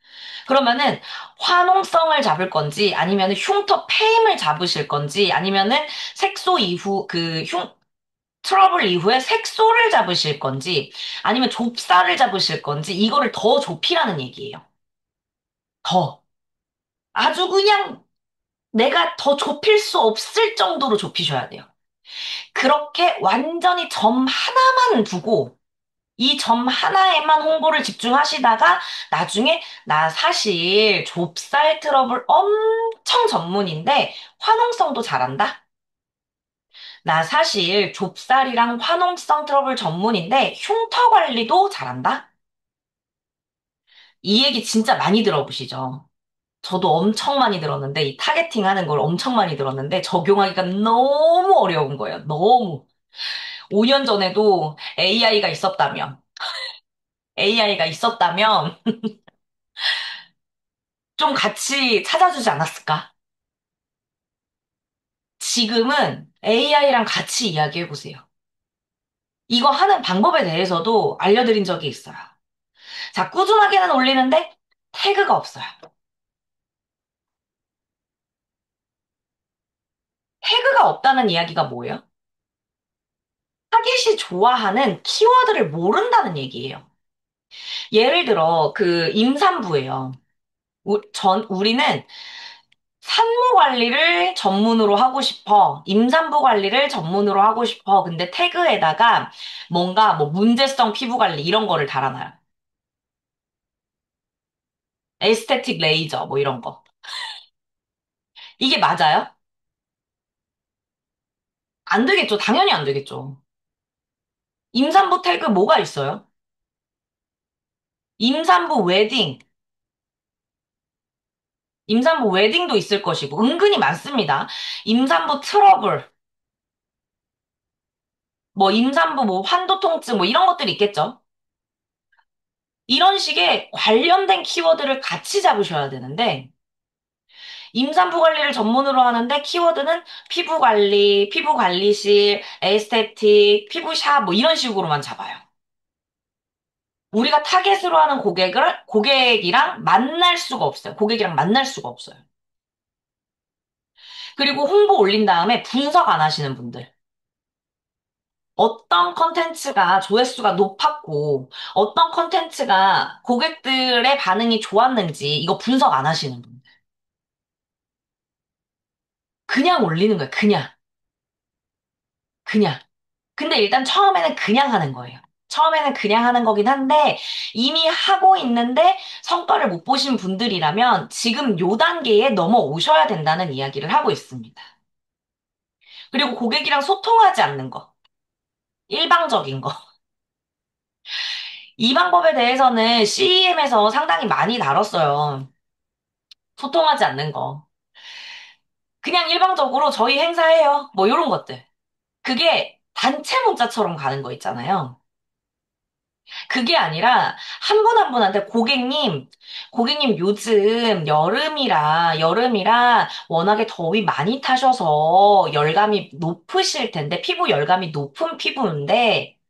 그러면은 화농성을 잡을 건지 아니면은 흉터 패임을 잡으실 건지 아니면은 색소 이후 트러블 이후에 색소를 잡으실 건지 아니면 좁쌀을 잡으실 건지 이거를 더 좁히라는 얘기예요. 더. 아주 그냥 내가 더 좁힐 수 없을 정도로 좁히셔야 돼요. 그렇게 완전히 점 하나만 두고 이 점 하나에만 홍보를 집중하시다가 나중에 나 사실 좁쌀 트러블 엄청 전문인데 화농성도 잘한다? 나 사실 좁쌀이랑 화농성 트러블 전문인데 흉터 관리도 잘한다? 이 얘기 진짜 많이 들어보시죠? 저도 엄청 많이 들었는데, 이 타겟팅 하는 걸 엄청 많이 들었는데, 적용하기가 너무 어려운 거예요. 너무. 5년 전에도 AI가 있었다면, 좀 같이 찾아주지 않았을까? 지금은 AI랑 같이 이야기해 보세요. 이거 하는 방법에 대해서도 알려드린 적이 있어요. 자, 꾸준하게는 올리는데, 태그가 없어요. 태그가 없다는 이야기가 뭐예요? 타겟이 좋아하는 키워드를 모른다는 얘기예요. 예를 들어, 그 임산부예요. 우리는 산모 관리를 전문으로 하고 싶어. 임산부 관리를 전문으로 하고 싶어. 근데 태그에다가 뭔가 뭐 문제성 피부 관리 이런 거를 달아놔요. 에스테틱 레이저 뭐 이런 거. 이게 맞아요? 안 되겠죠. 당연히 안 되겠죠. 임산부 태그 뭐가 있어요? 임산부 웨딩. 임산부 웨딩도 있을 것이고 은근히 많습니다. 임산부 트러블. 뭐 임산부 뭐 환도 통증 뭐 이런 것들이 있겠죠. 이런 식의 관련된 키워드를 같이 잡으셔야 되는데, 임산부 관리를 전문으로 하는데 키워드는 피부 관리, 피부 관리실, 에스테틱, 피부샵 뭐 이런 식으로만 잡아요. 우리가 타겟으로 하는 고객이랑 만날 수가 없어요. 고객이랑 만날 수가 없어요. 그리고 홍보 올린 다음에 분석 안 하시는 분들. 어떤 컨텐츠가 조회수가 높았고, 어떤 컨텐츠가 고객들의 반응이 좋았는지, 이거 분석 안 하시는 분들. 그냥 올리는 거예요. 그냥. 그냥. 근데 일단 처음에는 그냥 하는 거예요. 처음에는 그냥 하는 거긴 한데 이미 하고 있는데 성과를 못 보신 분들이라면 지금 요 단계에 넘어오셔야 된다는 이야기를 하고 있습니다. 그리고 고객이랑 소통하지 않는 거. 일방적인 거. 이 방법에 대해서는 CEM에서 상당히 많이 다뤘어요. 소통하지 않는 거. 그냥 일방적으로 저희 행사해요. 뭐 이런 것들. 그게 단체 문자처럼 가는 거 있잖아요. 그게 아니라 한 분 한 분한테 고객님 요즘 여름이라 워낙에 더위 많이 타셔서 열감이 높으실 텐데, 피부 열감이 높은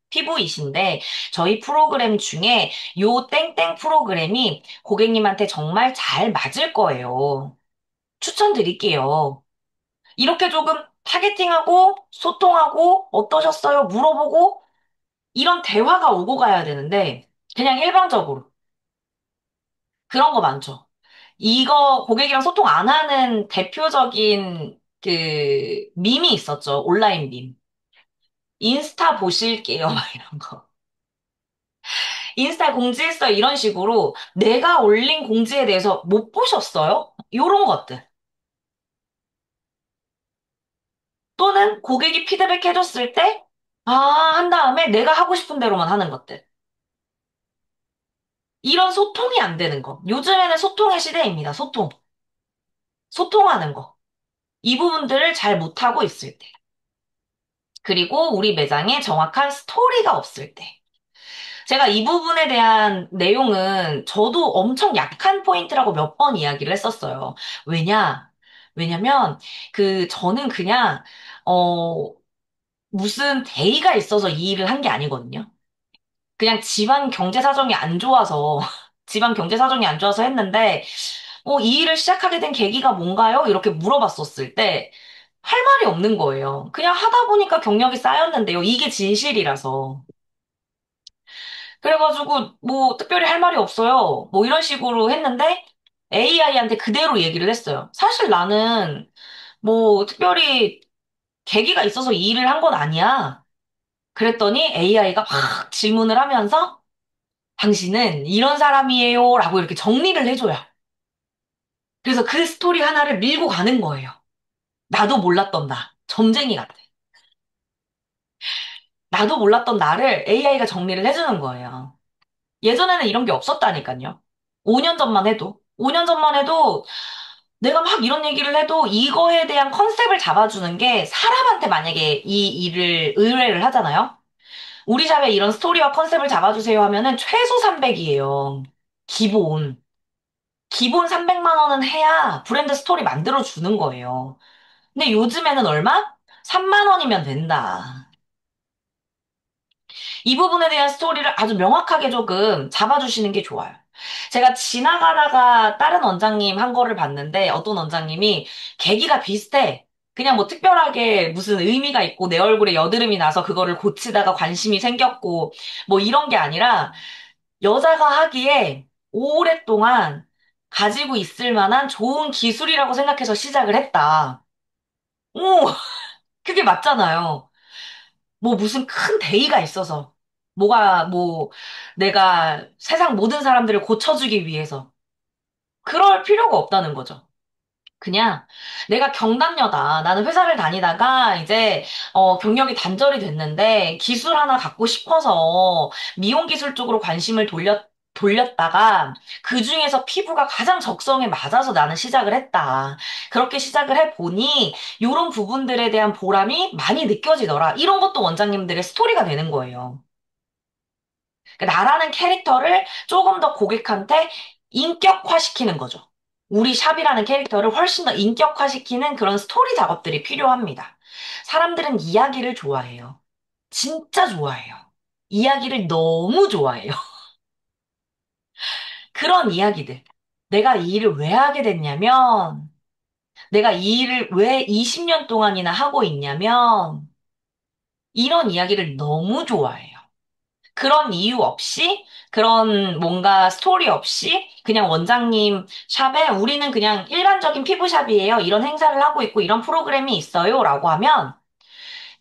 피부이신데, 저희 프로그램 중에 요 땡땡 프로그램이 고객님한테 정말 잘 맞을 거예요. 추천드릴게요. 이렇게 조금 타겟팅하고 소통하고 어떠셨어요? 물어보고 이런 대화가 오고 가야 되는데, 그냥 일방적으로. 그런 거 많죠. 이거 고객이랑 소통 안 하는 대표적인 그 밈이 있었죠. 온라인 밈. 인스타 보실게요. 막 이런 거. 인스타 공지했어요. 이런 식으로 내가 올린 공지에 대해서 못 보셨어요? 이런 것들. 또는 고객이 피드백 해줬을 때, 아, 한 다음에 내가 하고 싶은 대로만 하는 것들. 이런 소통이 안 되는 거. 요즘에는 소통의 시대입니다. 소통하는 거. 이 부분들을 잘 못하고 있을 때. 그리고 우리 매장에 정확한 스토리가 없을 때. 제가 이 부분에 대한 내용은 저도 엄청 약한 포인트라고 몇 번 이야기를 했었어요. 왜냐? 왜냐면, 저는 그냥, 어, 무슨 대의가 있어서 이 일을 한 게 아니거든요. 그냥 집안 경제 사정이 안 좋아서, 집안 경제 사정이 안 좋아서 했는데, 이 일을 시작하게 된 계기가 뭔가요? 이렇게 물어봤었을 때, 할 말이 없는 거예요. 그냥 하다 보니까 경력이 쌓였는데요. 이게 진실이라서. 그래가지고, 뭐, 특별히 할 말이 없어요. 뭐, 이런 식으로 했는데, AI한테 그대로 얘기를 했어요. 사실 나는, 뭐, 특별히 계기가 있어서 이 일을 한 건 아니야. 그랬더니 AI가 막 질문을 하면서 당신은 이런 사람이에요 라고 이렇게 정리를 해줘요. 그래서 그 스토리 하나를 밀고 가는 거예요. 나도 몰랐던 나. 점쟁이 같아. 나도 몰랐던 나를 AI가 정리를 해주는 거예요. 예전에는 이런 게 없었다니까요. 5년 전만 해도. 5년 전만 해도 내가 막 이런 얘기를 해도 이거에 대한 컨셉을 잡아주는 게 사람한테 만약에 이 일을 의뢰를 하잖아요. 우리 샵에 이런 스토리와 컨셉을 잡아주세요 하면은 최소 300이에요. 기본. 기본 300만 원은 해야 브랜드 스토리 만들어주는 거예요. 근데 요즘에는 얼마? 3만 원이면 된다. 이 부분에 대한 스토리를 아주 명확하게 조금 잡아주시는 게 좋아요. 제가 지나가다가 다른 원장님 한 거를 봤는데 어떤 원장님이 계기가 비슷해. 그냥 뭐 특별하게 무슨 의미가 있고 내 얼굴에 여드름이 나서 그거를 고치다가 관심이 생겼고 뭐 이런 게 아니라 여자가 하기에 오랫동안 가지고 있을 만한 좋은 기술이라고 생각해서 시작을 했다. 오, 그게 맞잖아요. 뭐 무슨 큰 대의가 있어서. 뭐 내가 세상 모든 사람들을 고쳐주기 위해서. 그럴 필요가 없다는 거죠. 그냥 내가 경단녀다. 나는 회사를 다니다가 이제 경력이 단절이 됐는데 기술 하나 갖고 싶어서 미용 기술 쪽으로 관심을 돌렸다가 그 중에서 피부가 가장 적성에 맞아서 나는 시작을 했다. 그렇게 시작을 해보니 이런 부분들에 대한 보람이 많이 느껴지더라. 이런 것도 원장님들의 스토리가 되는 거예요. 그러니까 나라는 캐릭터를 조금 더 고객한테 인격화시키는 거죠. 우리 샵이라는 캐릭터를 훨씬 더 인격화시키는 그런 스토리 작업들이 필요합니다. 사람들은 이야기를 좋아해요. 진짜 좋아해요. 이야기를 너무 좋아해요. 그런 이야기들. 내가 이 일을 왜 하게 됐냐면, 내가 이 일을 왜 20년 동안이나 하고 있냐면, 이런 이야기를 너무 좋아해요. 그런 이유 없이, 그런 뭔가 스토리 없이, 그냥 원장님 샵에 우리는 그냥 일반적인 피부샵이에요. 이런 행사를 하고 있고 이런 프로그램이 있어요. 라고 하면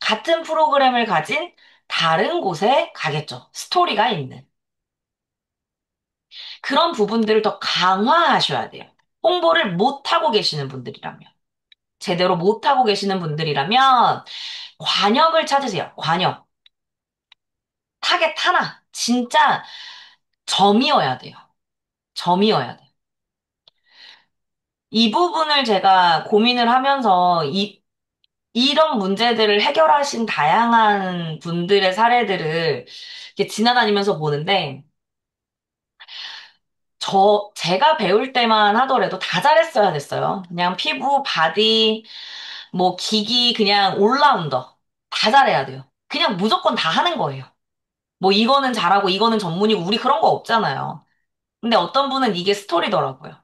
같은 프로그램을 가진 다른 곳에 가겠죠. 스토리가 있는. 그런 부분들을 더 강화하셔야 돼요. 홍보를 못하고 계시는 분들이라면. 제대로 못하고 계시는 분들이라면 관역을 찾으세요. 관역. 타겟 하나. 진짜 점이어야 돼요. 점이어야 돼요. 이 부분을 제가 고민을 하면서 이런 문제들을 해결하신 다양한 분들의 사례들을 이렇게 지나다니면서 보는데, 제가 배울 때만 하더라도 다 잘했어야 됐어요. 그냥 피부, 바디, 뭐 기기, 그냥 올라운더. 다 잘해야 돼요. 그냥 무조건 다 하는 거예요. 뭐 이거는 잘하고 이거는 전문이고 우리 그런 거 없잖아요. 근데 어떤 분은 이게 스토리더라고요.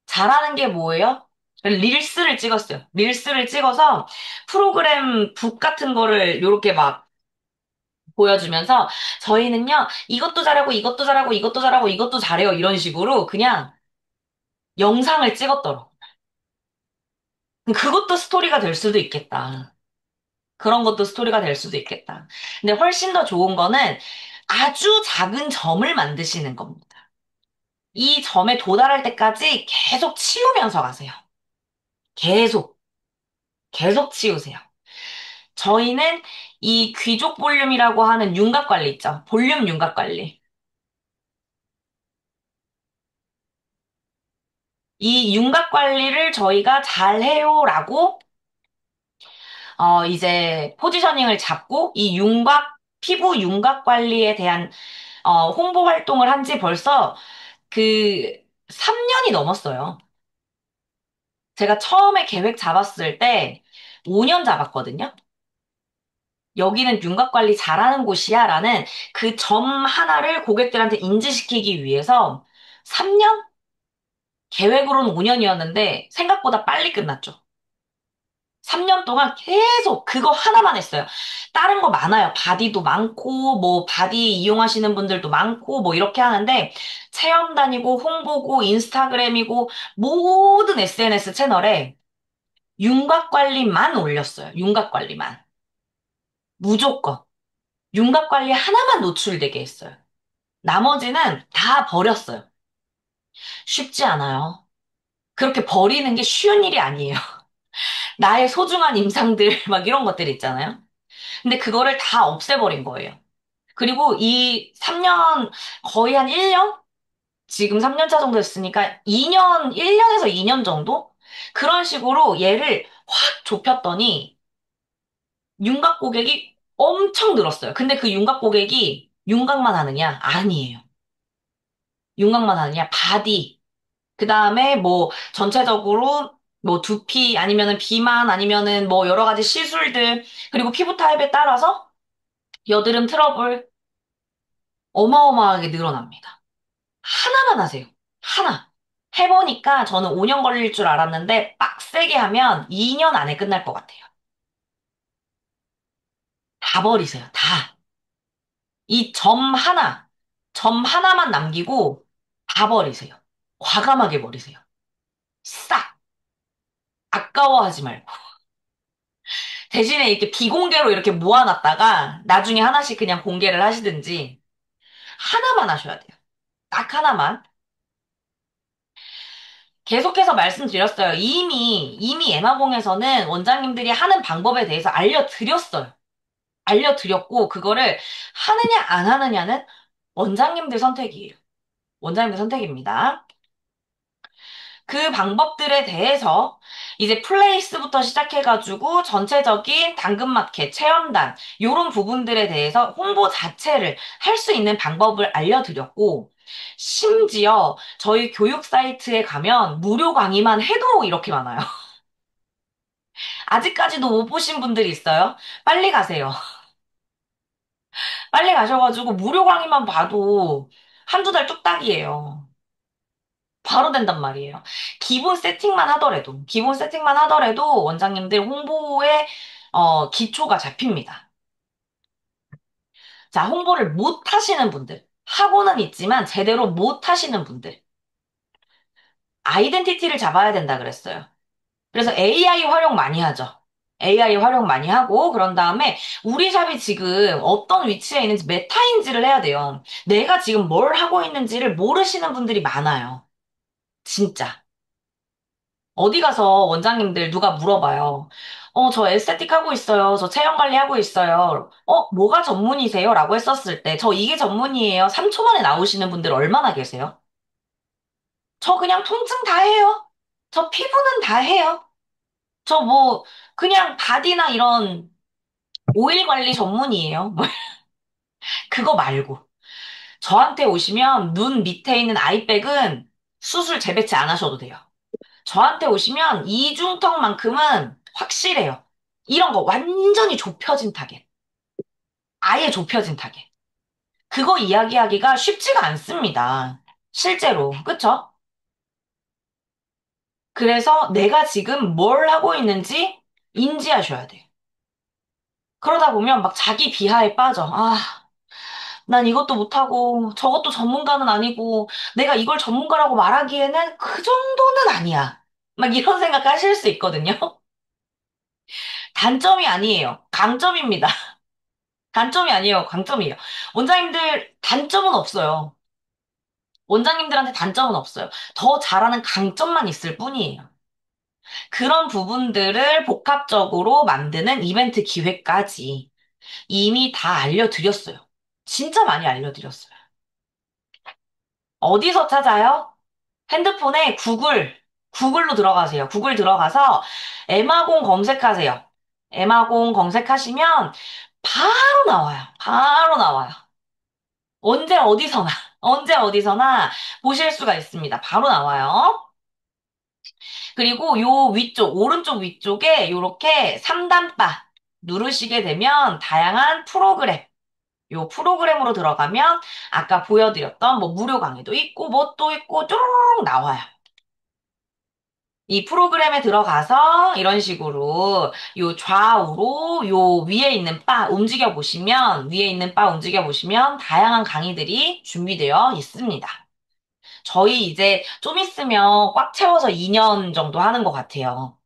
잘하는 게 뭐예요? 릴스를 찍었어요. 릴스를 찍어서 프로그램 북 같은 거를 이렇게 막 보여주면서 저희는요, 이것도 잘하고 이것도 잘하고 이것도 잘하고 이것도 잘해요. 이런 식으로 그냥 영상을 찍었더라고. 그것도 스토리가 될 수도 있겠다. 그런 것도 스토리가 될 수도 있겠다. 근데 훨씬 더 좋은 거는 아주 작은 점을 만드시는 겁니다. 이 점에 도달할 때까지 계속 치우면서 가세요. 계속, 계속 치우세요. 저희는 이 귀족 볼륨이라고 하는 윤곽 관리 있죠. 볼륨 윤곽 관리. 이 윤곽 관리를 저희가 잘 해요라고 이제 포지셔닝을 잡고 이 피부 윤곽 관리에 대한 홍보 활동을 한지 벌써 그 3년이 넘었어요. 제가 처음에 계획 잡았을 때 5년 잡았거든요. 여기는 윤곽 관리 잘하는 곳이야라는 그 점 하나를 고객들한테 인지시키기 위해서 3년? 계획으로는 5년이었는데 생각보다 빨리 끝났죠. 3년 동안 계속 그거 하나만 했어요. 다른 거 많아요. 바디도 많고, 뭐, 바디 이용하시는 분들도 많고, 뭐, 이렇게 하는데, 체험 다니고, 홍보고, 인스타그램이고, 모든 SNS 채널에 윤곽 관리만 올렸어요. 윤곽 관리만. 무조건. 윤곽 관리 하나만 노출되게 했어요. 나머지는 다 버렸어요. 쉽지 않아요. 그렇게 버리는 게 쉬운 일이 아니에요. 나의 소중한 임상들, 막 이런 것들 있잖아요. 근데 그거를 다 없애버린 거예요. 그리고 이 3년, 거의 한 1년? 지금 3년 차 정도 됐으니까 2년, 1년에서 2년 정도? 그런 식으로 얘를 확 좁혔더니 윤곽 고객이 엄청 늘었어요. 근데 그 윤곽 고객이 윤곽만 하느냐? 아니에요. 윤곽만 하느냐? 바디. 그 다음에 뭐 전체적으로 뭐 두피 아니면은 비만 아니면은 뭐 여러 가지 시술들 그리고 피부 타입에 따라서 여드름 트러블 어마어마하게 늘어납니다. 하나만 하세요. 하나. 해보니까 저는 5년 걸릴 줄 알았는데 빡세게 하면 2년 안에 끝날 것 같아요. 다 버리세요. 다. 이 점 하나만 남기고 다 버리세요. 과감하게 버리세요. 싹. 아까워하지 말고. 대신에 이렇게 비공개로 이렇게 모아놨다가 나중에 하나씩 그냥 공개를 하시든지 하나만 하셔야 돼요. 딱 하나만. 계속해서 말씀드렸어요. 이미 에마공에서는 원장님들이 하는 방법에 대해서 알려드렸어요. 알려드렸고, 그거를 하느냐, 안 하느냐는 원장님들 선택이에요. 원장님들 선택입니다. 그 방법들에 대해서 이제 플레이스부터 시작해가지고 전체적인 당근마켓, 체험단, 요런 부분들에 대해서 홍보 자체를 할 수 있는 방법을 알려드렸고, 심지어 저희 교육 사이트에 가면 무료 강의만 해도 이렇게 많아요. 아직까지도 못 보신 분들이 있어요. 빨리 가세요. 빨리 가셔가지고 무료 강의만 봐도 한두 달 뚝딱이에요. 바로 된단 말이에요. 기본 세팅만 하더라도 원장님들 홍보에 기초가 잡힙니다. 자, 홍보를 못 하시는 분들, 하고는 있지만 제대로 못 하시는 분들, 아이덴티티를 잡아야 된다 그랬어요. 그래서 AI 활용 많이 하죠. AI 활용 많이 하고, 그런 다음에 우리 샵이 지금 어떤 위치에 있는지 메타인지를 해야 돼요. 내가 지금 뭘 하고 있는지를 모르시는 분들이 많아요. 진짜. 어디 가서 원장님들 누가 물어봐요. 저 에스테틱 하고 있어요. 저 체형 관리 하고 있어요. 뭐가 전문이세요? 라고 했었을 때, 저 이게 전문이에요. 3초 만에 나오시는 분들 얼마나 계세요? 저 그냥 통증 다 해요. 저 피부는 다 해요. 저 뭐, 그냥 바디나 이런 오일 관리 전문이에요. 뭐, 그거 말고. 저한테 오시면 눈 밑에 있는 아이백은 수술 재배치 안 하셔도 돼요. 저한테 오시면 이중턱만큼은 확실해요. 이런 거 완전히 좁혀진 타겟. 아예 좁혀진 타겟. 그거 이야기하기가 쉽지가 않습니다. 실제로. 그쵸? 그래서 내가 지금 뭘 하고 있는지 인지하셔야 돼요. 그러다 보면 막 자기 비하에 빠져. 난 이것도 못하고 저것도 전문가는 아니고 내가 이걸 전문가라고 말하기에는 그 정도는 아니야. 막 이런 생각 하실 수 있거든요. 단점이 아니에요. 강점입니다. 단점이 아니에요. 강점이에요. 원장님들 단점은 없어요. 원장님들한테 단점은 없어요. 더 잘하는 강점만 있을 뿐이에요. 그런 부분들을 복합적으로 만드는 이벤트 기획까지 이미 다 알려드렸어요. 진짜 많이 알려드렸어요. 어디서 찾아요? 핸드폰에 구글로 들어가세요. 구글 들어가서 에마공 검색하세요. 에마공 검색하시면 바로 나와요. 바로 나와요. 언제 어디서나, 언제 어디서나 보실 수가 있습니다. 바로 나와요. 그리고 요 위쪽, 오른쪽 위쪽에 요렇게 3단바 누르시게 되면 다양한 프로그램, 요 프로그램으로 들어가면 아까 보여드렸던 뭐 무료 강의도 있고 뭐 또 있고 쪼르륵 나와요. 이 프로그램에 들어가서 이런 식으로 요 좌우로 요 위에 있는 바 움직여 보시면 위에 있는 바 움직여 보시면 다양한 강의들이 준비되어 있습니다. 저희 이제 좀 있으면 꽉 채워서 2년 정도 하는 것 같아요.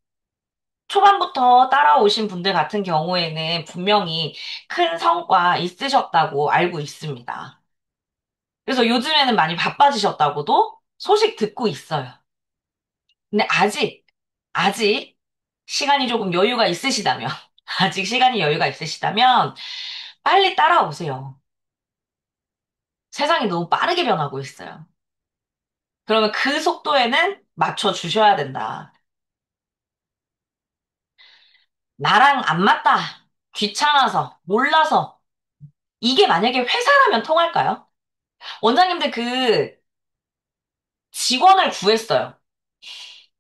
초반부터 따라오신 분들 같은 경우에는 분명히 큰 성과 있으셨다고 알고 있습니다. 그래서 요즘에는 많이 바빠지셨다고도 소식 듣고 있어요. 근데 아직 시간이 조금 여유가 있으시다면, 아직 시간이 여유가 있으시다면, 빨리 따라오세요. 세상이 너무 빠르게 변하고 있어요. 그러면 그 속도에는 맞춰 주셔야 된다. 나랑 안 맞다. 귀찮아서, 몰라서. 이게 만약에 회사라면 통할까요? 원장님들 그 직원을 구했어요.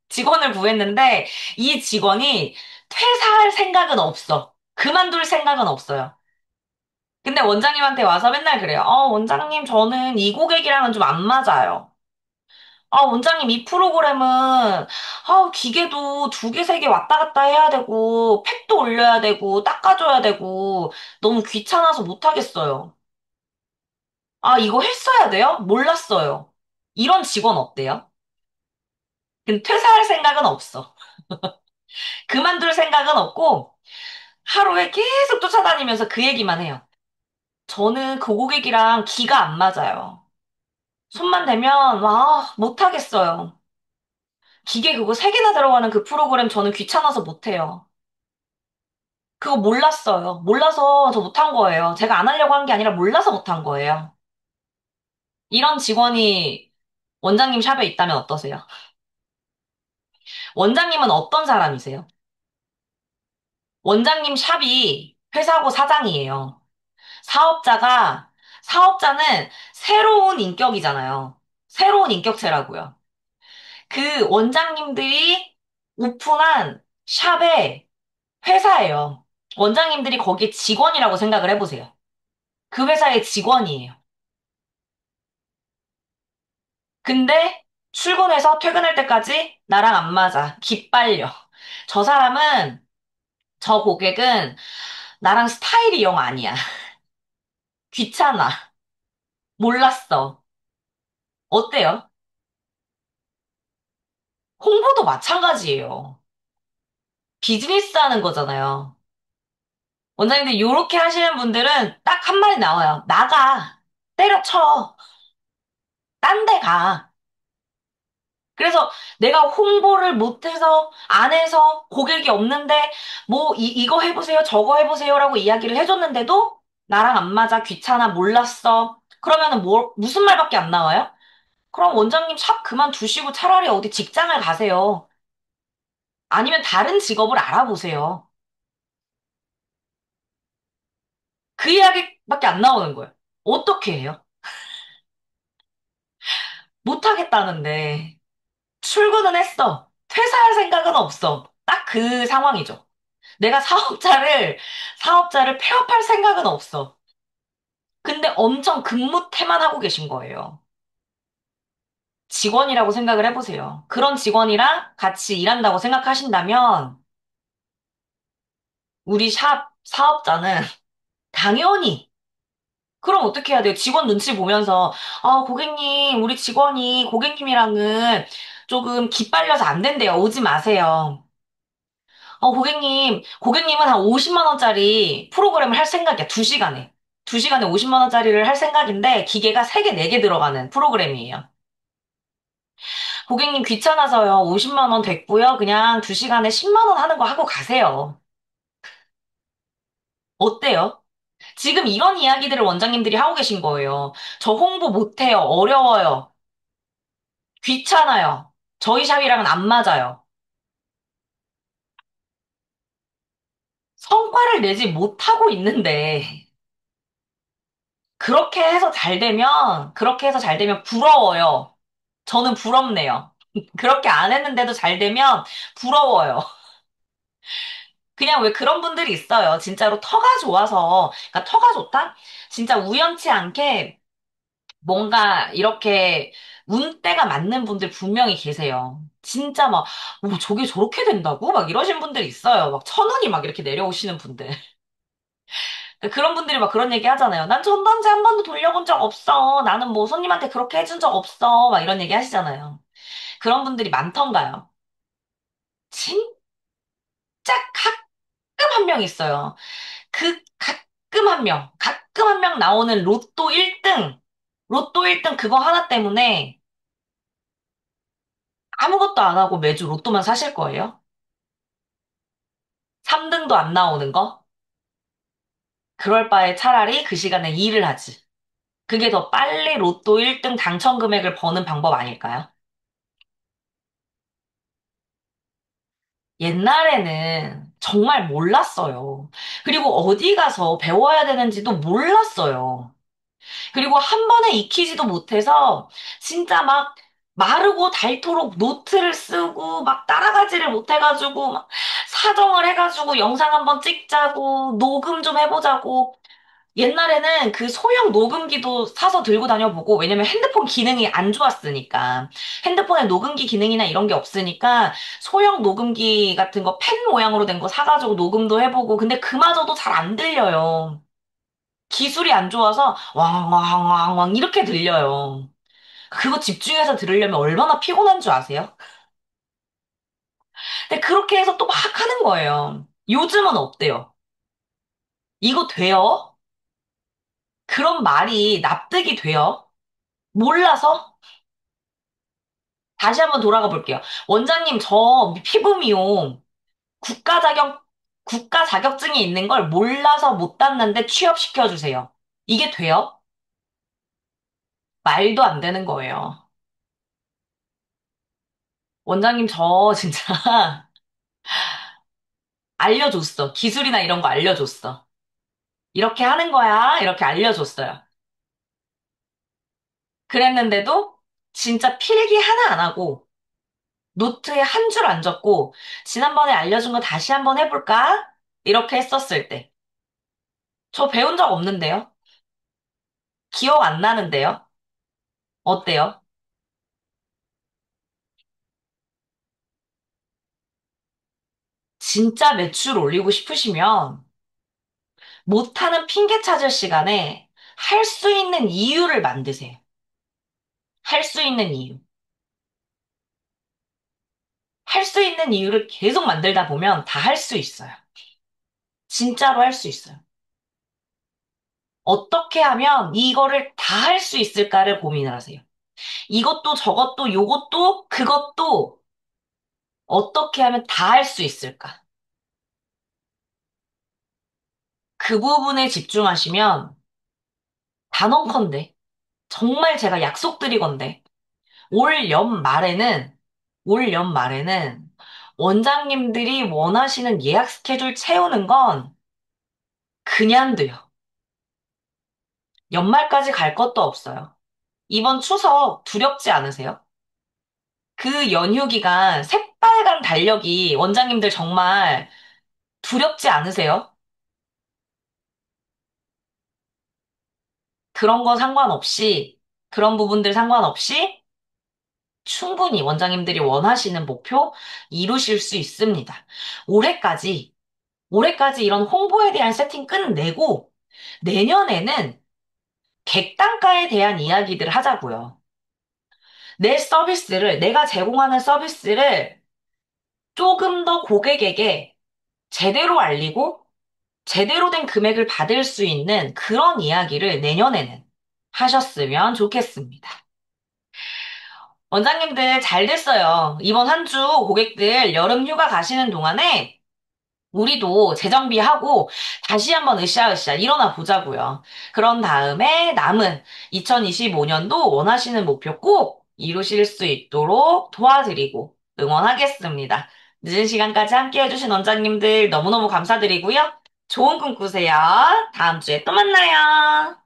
직원을 구했는데 이 직원이 퇴사할 생각은 없어. 그만둘 생각은 없어요. 근데 원장님한테 와서 맨날 그래요. 원장님, 저는 이 고객이랑은 좀 안 맞아요. 원장님, 이 프로그램은, 기계도 두 개, 세 개 왔다 갔다 해야 되고, 팩도 올려야 되고, 닦아줘야 되고, 너무 귀찮아서 못하겠어요. 이거 했어야 돼요? 몰랐어요. 이런 직원 어때요? 근데 퇴사할 생각은 없어. 그만둘 생각은 없고, 하루에 계속 쫓아다니면서 그 얘기만 해요. 저는 그 고객이랑 기가 안 맞아요. 손만 대면, 와, 못하겠어요. 기계 그거 세 개나 들어가는 그 프로그램 저는 귀찮아서 못해요. 그거 몰랐어요. 몰라서 저 못한 거예요. 제가 안 하려고 한 게 아니라 몰라서 못한 거예요. 이런 직원이 원장님 샵에 있다면 어떠세요? 원장님은 어떤 사람이세요? 원장님 샵이 회사고 사장이에요. 사업자가, 사업자는 새로운 인격이잖아요. 새로운 인격체라고요. 그 원장님들이 오픈한 샵의 회사예요. 원장님들이 거기에 직원이라고 생각을 해보세요. 그 회사의 직원이에요. 근데 출근해서 퇴근할 때까지 나랑 안 맞아. 기빨려. 저 사람은, 저 고객은 나랑 스타일이 영 아니야. 귀찮아. 몰랐어. 어때요? 홍보도 마찬가지예요. 비즈니스 하는 거잖아요. 원장님들 이렇게 하시는 분들은 딱 한 마디 나와요. 나가. 때려쳐. 딴 데 가. 그래서 내가 홍보를 못해서 안 해서 고객이 없는데 뭐 이거 해보세요 저거 해보세요라고 이야기를 해줬는데도 나랑 안 맞아 귀찮아 몰랐어 그러면은 뭐 무슨 말밖에 안 나와요? 그럼 원장님 샵 그만두시고 차라리 어디 직장을 가세요. 아니면 다른 직업을 알아보세요. 그 이야기밖에 안 나오는 거예요. 어떻게 해요? 못하겠다는데 출근은 했어. 퇴사할 생각은 없어. 딱 그 상황이죠. 내가 사업자를 폐업할 생각은 없어. 근데 엄청 근무태만 하고 계신 거예요. 직원이라고 생각을 해보세요. 그런 직원이랑 같이 일한다고 생각하신다면, 우리 샵 사업자는 당연히, 그럼 어떻게 해야 돼요? 직원 눈치 보면서, 고객님, 우리 직원이 고객님이랑은 조금 기빨려서 안 된대요. 오지 마세요. 고객님은 한 50만 원짜리 프로그램을 할 생각이야. 2시간에. 2시간에 50만 원짜리를 할 생각인데 기계가 3개, 4개 들어가는 프로그램이에요. 고객님 귀찮아서요. 50만 원 됐고요. 그냥 2시간에 10만 원 하는 거 하고 가세요. 어때요? 지금 이런 이야기들을 원장님들이 하고 계신 거예요. 저 홍보 못해요. 어려워요. 귀찮아요. 저희 샵이랑은 안 맞아요. 성과를 내지 못하고 있는데 그렇게 해서 잘 되면 부러워요. 저는 부럽네요. 그렇게 안 했는데도 잘 되면 부러워요. 그냥 왜 그런 분들이 있어요. 진짜로 터가 좋아서, 그러니까 터가 좋다? 진짜 우연치 않게 뭔가 이렇게 운때가 맞는 분들 분명히 계세요. 진짜 막, 저게 저렇게 된다고? 막 이러신 분들이 있어요. 막 천운이 막 이렇게 내려오시는 분들. 그런 분들이 막 그런 얘기 하잖아요. 난 전단지 한 번도 돌려본 적 없어. 나는 뭐 손님한테 그렇게 해준 적 없어. 막 이런 얘기 하시잖아요. 그런 분들이 많던가요? 가끔 한 명 있어요. 그 가끔 한 명 나오는 로또 1등, 로또 1등 그거 하나 때문에 아무것도 안 하고 매주 로또만 사실 거예요? 3등도 안 나오는 거? 그럴 바에 차라리 그 시간에 일을 하지. 그게 더 빨리 로또 1등 당첨 금액을 버는 방법 아닐까요? 옛날에는 정말 몰랐어요. 그리고 어디 가서 배워야 되는지도 몰랐어요. 그리고 한 번에 익히지도 못해서 진짜 막 마르고 닳도록 노트를 쓰고 막 따라가지를 못해가지고 막 사정을 해가지고 영상 한번 찍자고 녹음 좀 해보자고 옛날에는 그 소형 녹음기도 사서 들고 다녀보고, 왜냐면 핸드폰 기능이 안 좋았으니까. 핸드폰에 녹음기 기능이나 이런 게 없으니까, 소형 녹음기 같은 거, 펜 모양으로 된 거 사가지고 녹음도 해보고, 근데 그마저도 잘 안 들려요. 기술이 안 좋아서, 왕왕왕왕 이렇게 들려요. 그거 집중해서 들으려면 얼마나 피곤한 줄 아세요? 근데 그렇게 해서 또 막 하는 거예요. 요즘은 어때요? 이거 돼요? 그런 말이 납득이 돼요? 몰라서? 다시 한번 돌아가 볼게요. 원장님, 저 피부 미용 국가 자격, 국가 자격증이 있는 걸 몰라서 못 땄는데 취업시켜 주세요. 이게 돼요? 말도 안 되는 거예요. 원장님, 저 진짜 알려줬어. 기술이나 이런 거 알려줬어. 이렇게 하는 거야. 이렇게 알려줬어요. 그랬는데도 진짜 필기 하나 안 하고 노트에 한 줄 안 적고 지난번에 알려준 거 다시 한번 해볼까? 이렇게 했었을 때. 저 배운 적 없는데요? 기억 안 나는데요? 어때요? 진짜 매출 올리고 싶으시면 못하는 핑계 찾을 시간에 할 수 있는 이유를 만드세요. 할 수 있는 이유. 할 수 있는 이유를 계속 만들다 보면 다 할 수 있어요. 진짜로 할 수 있어요. 어떻게 하면 이거를 다 할 수 있을까를 고민을 하세요. 이것도 저것도 요것도 그것도 어떻게 하면 다 할 수 있을까? 그 부분에 집중하시면 단언컨대 정말 제가 약속드리건데 올 연말에는, 올 연말에는 원장님들이 원하시는 예약 스케줄 채우는 건 그냥 돼요. 연말까지 갈 것도 없어요. 이번 추석 두렵지 않으세요? 그 연휴 기간 새빨간 달력이 원장님들 정말 두렵지 않으세요? 그런 거 상관없이, 그런 부분들 상관없이 충분히 원장님들이 원하시는 목표 이루실 수 있습니다. 올해까지 올해까지 이런 홍보에 대한 세팅 끝내고 내년에는 객단가에 대한 이야기들을 하자고요. 내 서비스를, 내가 제공하는 서비스를 조금 더 고객에게 제대로 알리고 제대로 된 금액을 받을 수 있는 그런 이야기를 내년에는 하셨으면 좋겠습니다. 원장님들 잘 됐어요. 이번 한 주 고객들 여름 휴가 가시는 동안에 우리도 재정비하고 다시 한번 으쌰으쌰 일어나 보자고요. 그런 다음에 남은 2025년도 원하시는 목표 꼭 이루실 수 있도록 도와드리고 응원하겠습니다. 늦은 시간까지 함께 해주신 원장님들 너무너무 감사드리고요. 좋은 꿈 꾸세요. 다음 주에 또 만나요.